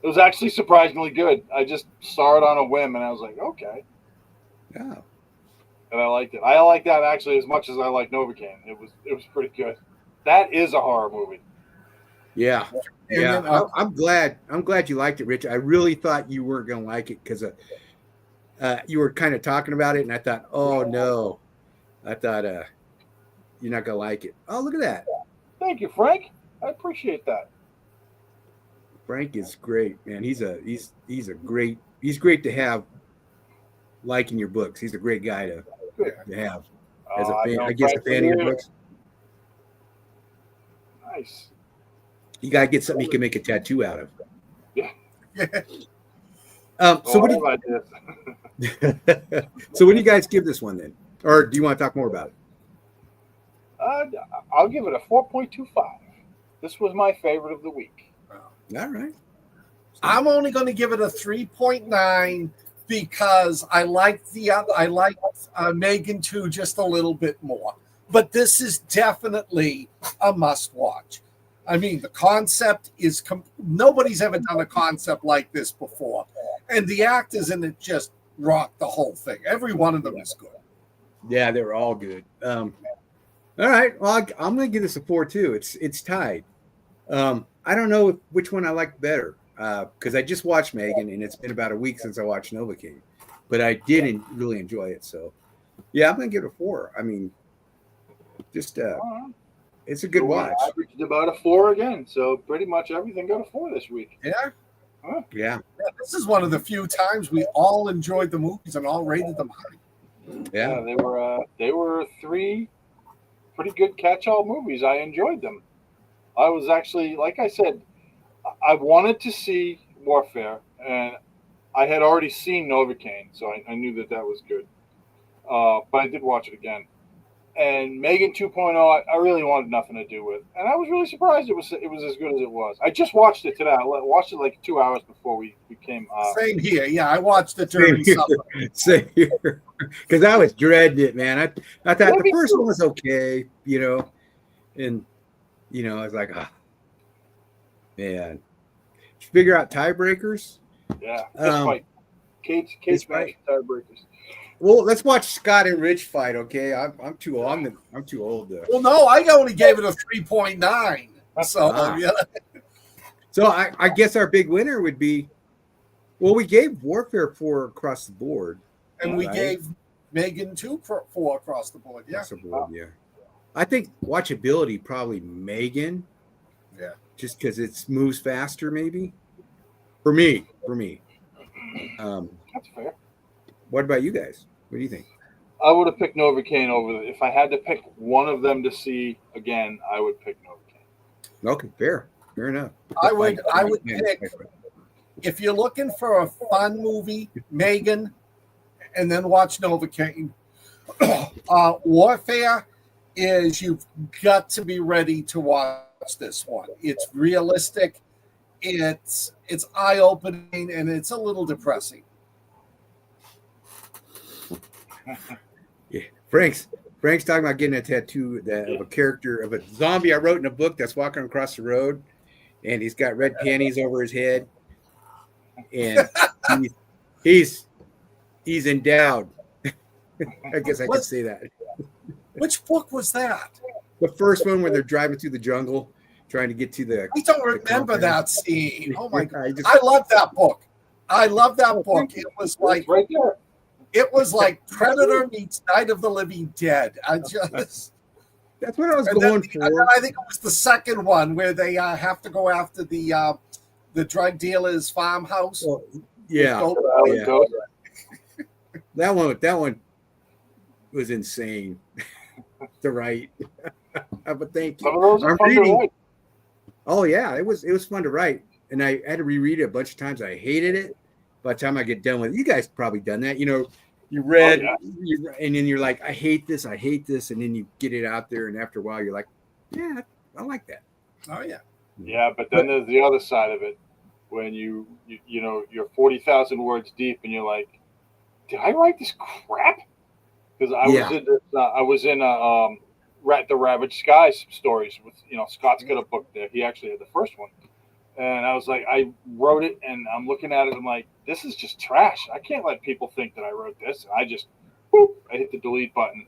It was actually surprisingly good. I just saw it on a whim, and I was like, okay. Oh. And I liked it. I like that actually as much as I like Novacaine. It was pretty good. That is a horror movie. Yeah. And Yeah. then, I'm glad you liked it, Rich. I really thought you weren't gonna like it because you were kind of talking about it, and I thought, oh no, I thought you're not gonna like it. Oh, look at that. Thank you, Frank. I appreciate that. Frank is great, man. He's great to have liking your books. He's a great guy to have as a fan. I guess a fan of your books. Nice. You gotta get something you can make a tattoo out of. Yeah. So what do you, like this. so what do you guys give this one then, or do you want to talk more about it? I'll give it a 4.25. This was my favorite of the week. All right. I'm only going to give it a 3.9 because I liked Megan 2 just a little bit more. But this is definitely a must watch. I mean, the concept is nobody's ever done a concept like this before, and the actors in it just rock the whole thing. Every one of them is good. Yeah, they were all good. All right. Well, I'm going to give this a 4 too. It's tied. I don't know which one I like better because I just watched Megan, and it's been about a week since I watched Novacaine, but I did really enjoy it. So, yeah, I'm going to give it a 4. I mean, just it's a good watch. I averaged about a 4 again, so pretty much everything got a 4 this week. Yeah. Huh? Yeah. This is one of the few times we all enjoyed the movies and all rated them high. Yeah. They were 3 pretty good catch-all movies. I enjoyed them. I was actually, like I said, I wanted to see Warfare, and I had already seen Novacaine, so I knew that was good. But I did watch it again. And Megan 2.0, I really wanted nothing to do with, and I was really surprised it was as good as it was. I just watched it today. I watched it like 2 hours before we came. Same here. Yeah, I watched it during supper. Same here, because I was dreading it, man. I thought the first one was okay, and I was like, man. Did you figure out tiebreakers? Yeah, this fight. Kate's match tiebreakers. Well, let's watch Scott and Rich fight, okay? I'm too old. I'm too old. Well, no, I only gave it a 3.9. So, yeah. So I guess our big winner would be, well, we gave Warfare 4 across the board. And we gave Megan 2 for 4 across the board. Yeah. Across the board, yeah. I think watchability, probably Megan. Yeah. Just because it moves faster, maybe. For me. That's fair. What about you guys? What do you think? I would have picked Novacaine over. If I had to pick one of them to see again, I would pick Novacaine. Okay, fair enough. I would pick, if you're looking for a fun movie, Megan, and then watch Novacaine. Warfare is, you've got to be ready to watch this one. It's realistic, it's eye-opening, and it's a little depressing. Yeah, Frank's talking about getting a tattoo of a character of a zombie I wrote in a book that's walking across the road, and he's got red panties over his head, and he's endowed. I guess I could say that. Which book was that? The first one where they're driving through the jungle, trying to get to the. I don't remember compound. that scene. Oh my God. I love that book. I love that book. It was like right there. It was like Predator meets Night of the Living Dead. That's what I was going for. And then I think it was the second one where they have to go after the drug dealer's farmhouse. Well, yeah. That one was insane to write. But thank you. Some of those are fun to write. Oh yeah, it was fun to write, and I had to reread it a bunch of times. I hated it. By the time I get done with it, you guys probably done that. You read, and then you're like, I hate this, and then you get it out there, and after a while, you're like, yeah, I like that. Oh yeah, yeah. But then there's the other side of it, when you're 40,000 words deep, and you're like, did I write this crap? Because I was in the Ravaged Skies stories with Scott's got a book there. He actually had the first one. And I was like, I wrote it, and I'm looking at it. I'm like, this is just trash. I can't let people think that I wrote this. And I just, I hit the delete button,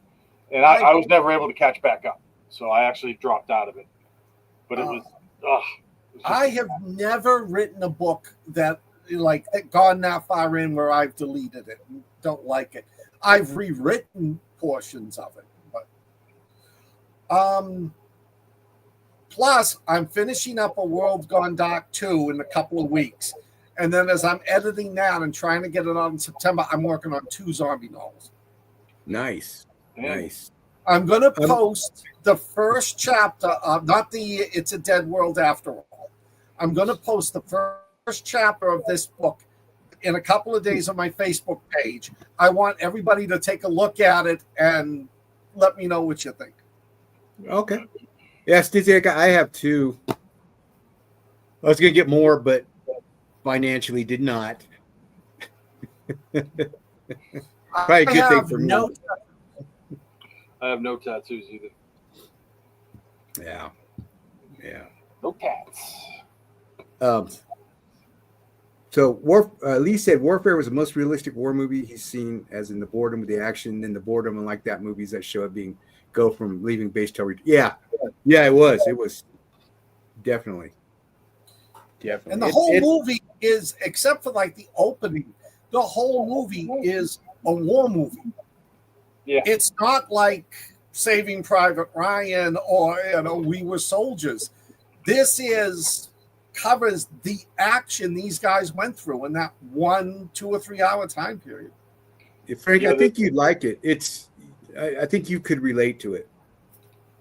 and I was never able to catch back up. So I actually dropped out of it. But it was I have never written a book that gone that far in where I've deleted it and don't like it. I've rewritten portions of it, but plus, I'm finishing up A World Gone Dark 2 in a couple of weeks. And then as I'm editing that and trying to get it out in September, I'm working on 2 zombie novels. Nice. I'm going to post the first chapter of, not the It's a Dead World After All. I'm going to post the first chapter of this book in a couple of days on my Facebook page. I want everybody to take a look at it and let me know what you think. Okay. Yes, I have 2. I was going to get more, but financially did not. Probably a good thing for me. I have no tattoos either. Yeah. No tats. So Lee said Warfare was the most realistic war movie he's seen, as in the boredom with the action and the boredom, and like that movies that show up go from leaving base till yeah, it was definitely. And the whole movie is, except for like the opening, the whole movie is a war movie. Yeah, it's not like Saving Private Ryan or We Were Soldiers. This covers the action these guys went through in that 1, 2 or 3 hour time period. Frank, I think you'd like it. I think you could relate to it.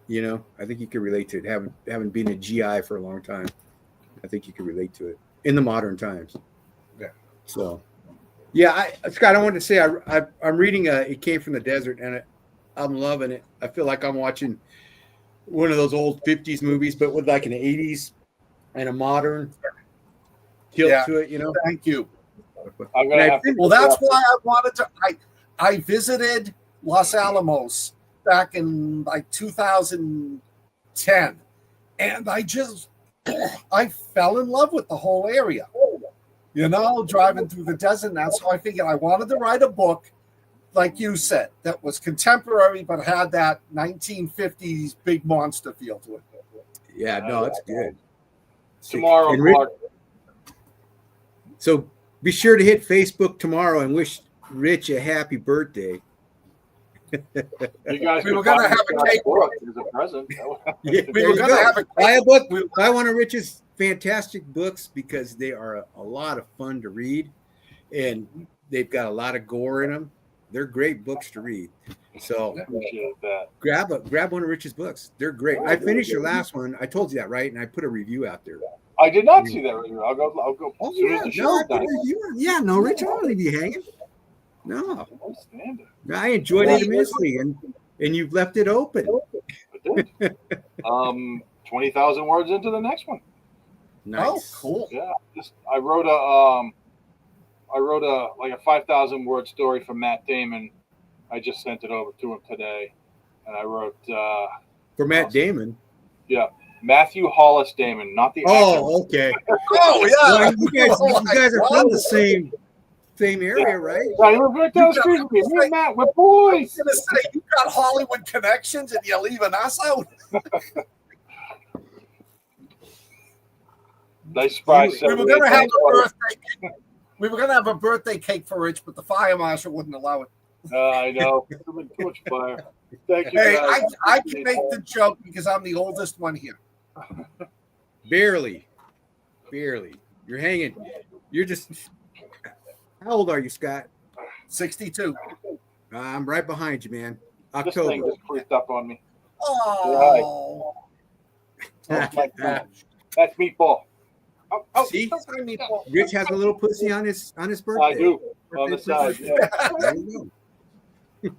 I think you could relate to it. Having been a GI for a long time, I think you could relate to it in the modern times. Yeah. So, yeah, Scott, I wanted to say I'm reading It Came from the Desert, and I'm loving it. I feel like I'm watching one of those old 50s movies, but with like an 80s and a modern tilt to it. Thank you. Well, that's why I wanted to. I visited Los Alamos back in like 2010, and I fell in love with the whole area. Driving through the desert. Now, so I figured I wanted to write a book, like you said, that was contemporary but had that 1950s big monster feel to it. Yeah, no, it's good. Tomorrow, Clark. So be sure to hit Facebook tomorrow and wish Rich a happy birthday. You guys, we were going to have a cake as a present. We were going to have a buy a book. Buy one of Rich's fantastic books, because they are a lot of fun to read, and they've got a lot of gore in them. They're great books to read. So grab one of Rich's books. They're great. I finished your last one. I told you that, right? And I put a review out there. I did not see that review. I'll go. Oh yeah, no, Rich, I don't leave you hanging. No, I enjoyed it immensely, and you've left it open. 20,000 words into the next one. Nice. Oh, cool. Yeah, I wrote a 5,000 word story for Matt Damon. I just sent it over to him today, and I wrote for Matt Damon. Yeah, Matthew Hollis Damon, not the actor. Oh, okay. Oh yeah, well, you guys are from the same area, right? Yeah, we're down the street from me. Me and Matt, we're boys. I was gonna say, you got Hollywood connections, and you're leaving us out. Nice surprise. We were gonna have a birthday. We were gonna have a birthday cake for Rich, but the fire marshal wouldn't allow it. I know. Too much fire. Thank you, Hey, guys. I can make the joke because I'm the oldest one here. Barely. You're hanging. You're just. How old are you, Scott? 62. I'm right behind you, man. This thing October. just creeped up on me. Oh. That's Meatball. Oh, See? Don't find me, Paul. Rich has a little pussy on his birthday. I do. On the side. Yeah. There you go.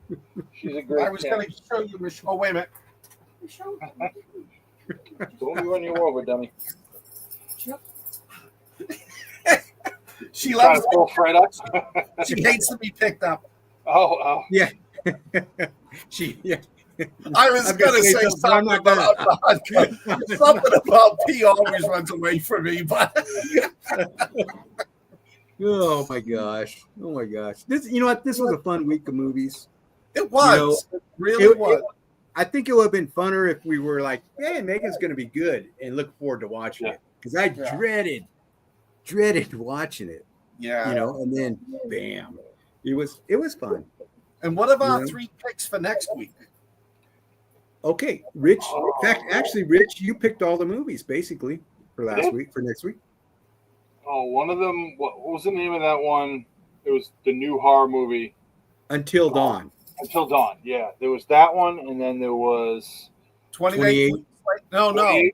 She's a great I was going to show you, Michelle. Oh, wait a minute. Don't be running you over, dummy. She Trying loves to pull Fred up. She hates to be picked up. Oh. Yeah. I was going to say something about something about P always runs away from me, but Oh my gosh. This, you know what? This was a fun week of movies. it was. It really was. I think it would have been funner if we were like, "Hey, Megan's going to be good," and look forward to watching it, because I dreaded watching it. Yeah. You know, and then bam, it was fun. And what about 3 picks for next week? Okay, Rich. In fact, actually, Rich, you picked all the movies basically for next week. Oh, one of them. What was the name of that one? It was the new horror movie. Until Dawn. Until Dawn. Yeah, there was that one, and then there was 28 weeks later? No.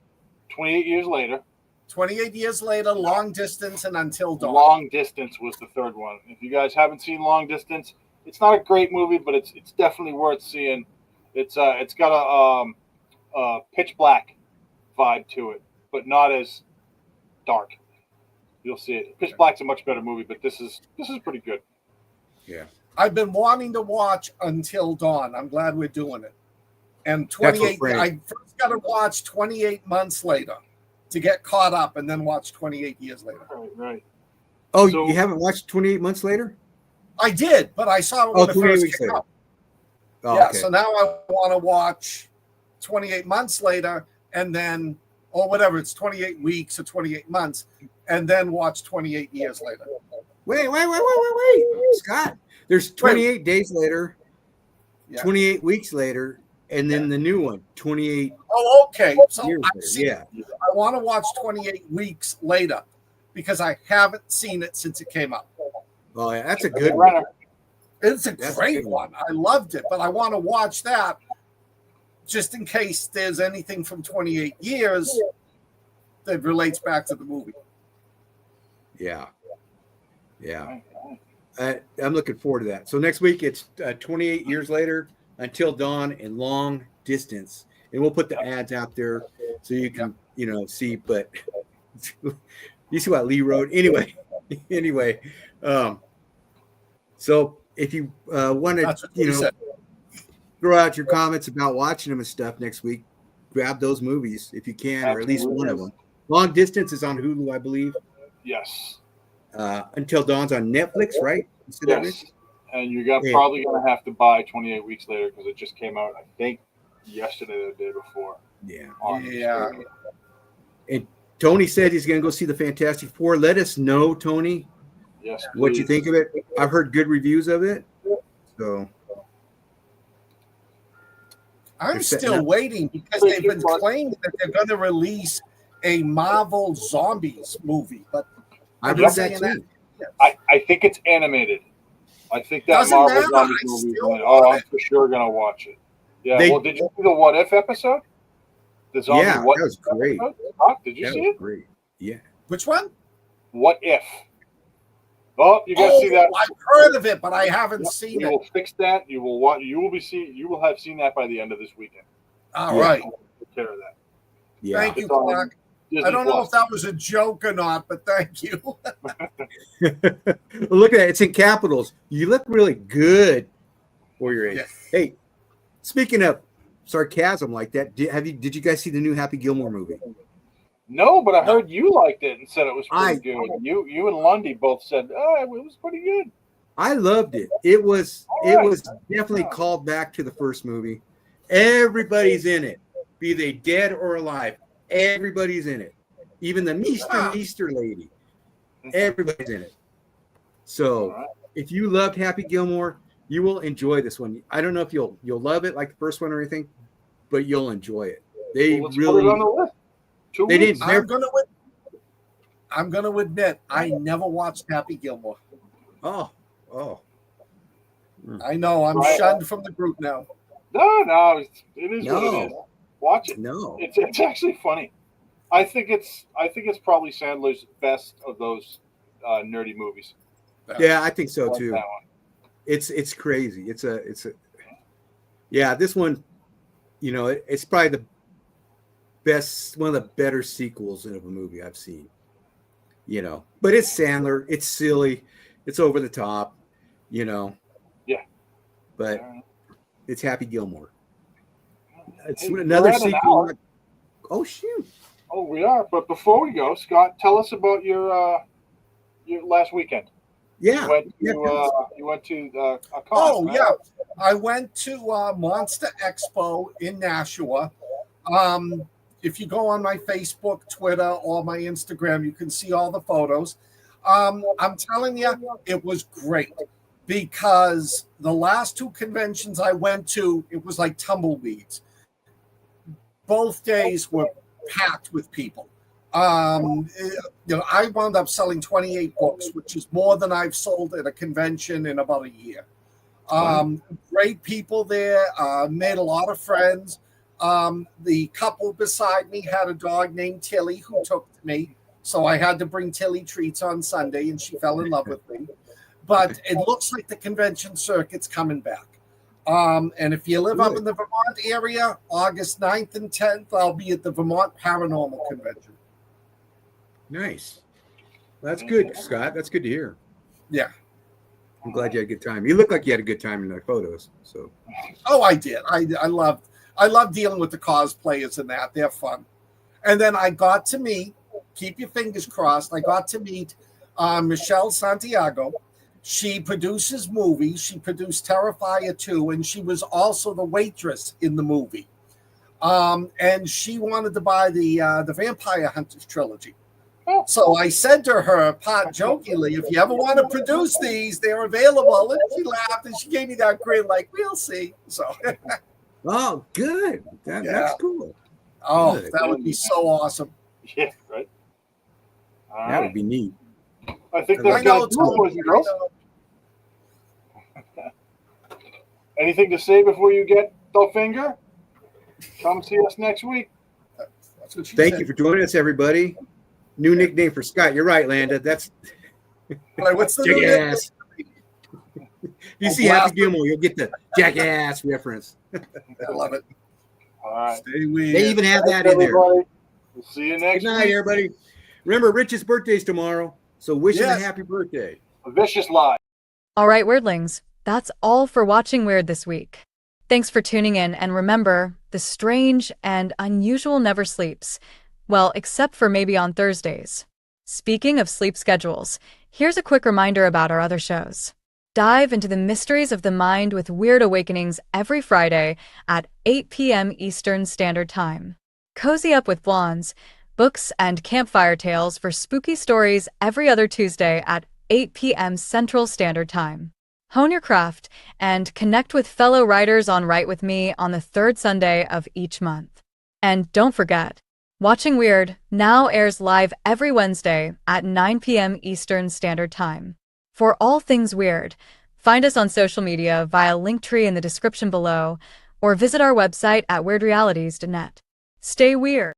28 years later. 28 years later, Long Distance, and Until Dawn. Long Distance was the third one. If you guys haven't seen Long Distance, it's not a great movie, but it's definitely worth seeing. It's got a pitch black vibe to it, but not as dark. You'll see it. Pitch Black's a much better movie, but this is pretty good. Yeah. I've been wanting to watch Until Dawn. I'm glad we're doing it. And 28, I first got to watch 28 months later to get caught up, and then watch 28 years later. Right. Oh, So- you haven't watched 28 Months Later? I did, but I saw it when it 28 first weeks came later. out. Oh, Yeah, okay. so now I want to watch 28 months later, and then, or whatever, it's 28 weeks or 28 months, and then watch 28 years later. Wait, Scott. There's 28 days later, 28 weeks later, and then the new one, 28 Oh, okay. So years I've later. seen, Yeah. I want to watch 28 weeks later because I haven't seen it since it came out. Oh, yeah, that's a good one. Renner. It's a That's a great good one. I loved it, but I want to watch that just in case there's anything from 28 years that relates back to the movie. Yeah. I'm looking forward to that. So next week it's 28 years later, Until Dawn, and Long Distance, and we'll put the ads out there so you can see. But you see what Lee wrote anyway. So if you want to throw out your comments about watching them and stuff next week, grab those movies if you can, or at least one of them. Long Distance is on Hulu, I believe. Yes. Until Dawn's on Netflix, right? Yes. And you're probably going to have to buy 28 weeks later because it just came out, I think, yesterday or the day before. Yeah. And Tony said he's going to go see the Fantastic Four. Let us know, Tony, yes, what you think of it. I've heard good reviews of it. So I'm still waiting because they've been claiming that they're going to release a Marvel Zombies movie, but I read that too. I think it's animated. I think that Doesn't Marvel matter. Zombies I movie. still I'm for sure gonna watch it. Yeah. Well, did you see the What If episode? The zombie Yeah, What that was If great. episode? Huh? Did you see it? Great. Yeah. Which one? What If? Oh, you guys see that? I've heard of it, but I haven't seen We it. will fix that. You will watch. You will have seen that by the end of this weekend. All right. Take care of that. Yeah. Thank you, Clark. I don't know if that was a joke or not, but thank you. Look at it. It's in capitals. You look really good for your age. Yes. Hey, speaking of sarcasm like that, did you guys see the new Happy Gilmore movie? No, but I heard you liked it and said it was pretty good. You and Lundy both said, it was pretty good. I loved it. It was definitely called back to the first movie. Everybody's in it, be they dead or alive. Everybody's in it. even the Meester lady. Everybody's in it. So All right. if you loved Happy Gilmore, you will enjoy this one. I don't know if you'll love it like the first one or anything, but you'll enjoy it. They Well, let's really put it on the list. 2 they weeks. didn't. I'm gonna admit I never watched Happy Gilmore. Oh. I know I'm Right. shunned from the group now. No, it is what No. it is. Watch it. No. It's actually funny. I think it's probably Sandler's best of those nerdy movies. Yeah, I think so I like too. that one. It's crazy. It's a yeah, this one, it's probably the best, one of the better sequels of a movie I've seen. But it's Sandler, it's silly, it's over the top, Yeah. but it's Happy Gilmore. It's Hey, another we're at an sequel. hour. Oh shoot. Oh, we are. But before we go, Scott, tell us about your last weekend. Yeah. You went to a con. Oh right? yeah, I went to Monster Expo in Nashua. If you go on my Facebook, Twitter, or my Instagram, you can see all the photos. I'm telling you, it was great because the last two conventions I went to, it was like tumbleweeds. Both days were packed with people. I wound up selling 28 books, which is more than I've sold at a convention in about a year. Great people there, made a lot of friends. The couple beside me had a dog named Tilly who took to me. So I had to bring Tilly treats on Sunday, and she fell in love with me. But it looks like the convention circuit's coming back. And if you live up in the Vermont area, August 9th and 10th, I'll be at the Vermont Paranormal Convention. Nice. That's good, Scott. That's good to hear. Yeah. I'm glad you had a good time. You look like you had a good time in the photos. So. Oh, I did. I love dealing with the cosplayers and that. They're fun. And then I got to meet, keep your fingers crossed, I got to meet Michelle Santiago. She produces movies. She produced Terrifier 2, and she was also the waitress in the movie. And she wanted to buy the Vampire Hunters trilogy. So I said to her, part jokingly, if you ever want to produce these, they're available. And she laughed and she gave me that grin like, we'll see. So. Oh, good. That's cool. Oh, good. That would be so awesome. Yeah, right. All That would be neat. I think I that's know, going to do it, boys and girls. I know. Anything to say before you get the finger? Come see us next week. That's what she Thank said. you for joining us, everybody. New nickname for Scott. You're right, Landa. That's Like, what's the new Jackass. If you Oh, see Happy blast. Gilmore, you'll get the Jackass reference. I love it. All right. Stay weird. They even have that Thanks, in there. everybody. We'll see you Good next night, week. everybody. Remember, Rich's birthday's tomorrow, so wish him Yes. a happy birthday. A vicious lie. All right, Weirdlings, that's all for Watching Weird this week. Thanks for tuning in, and remember, the strange and unusual never sleeps. Well, except for maybe on Thursdays. Speaking of sleep schedules, here's a quick reminder about our other shows. Dive into the mysteries of the mind with Weird Awakenings every Friday at 8 p.m. Eastern Standard Time. Cozy up with blondes, books, and campfire tales for spooky stories every other Tuesday at 8 p.m. Central Standard Time. Hone your craft and connect with fellow writers on Write With Me on the third Sunday of each month. And don't forget, Watching Weird now airs live every Wednesday at 9 p.m. Eastern Standard Time. For all things weird, find us on social media via Linktree in the description below, or visit our website at weirdrealities.net. Stay weird.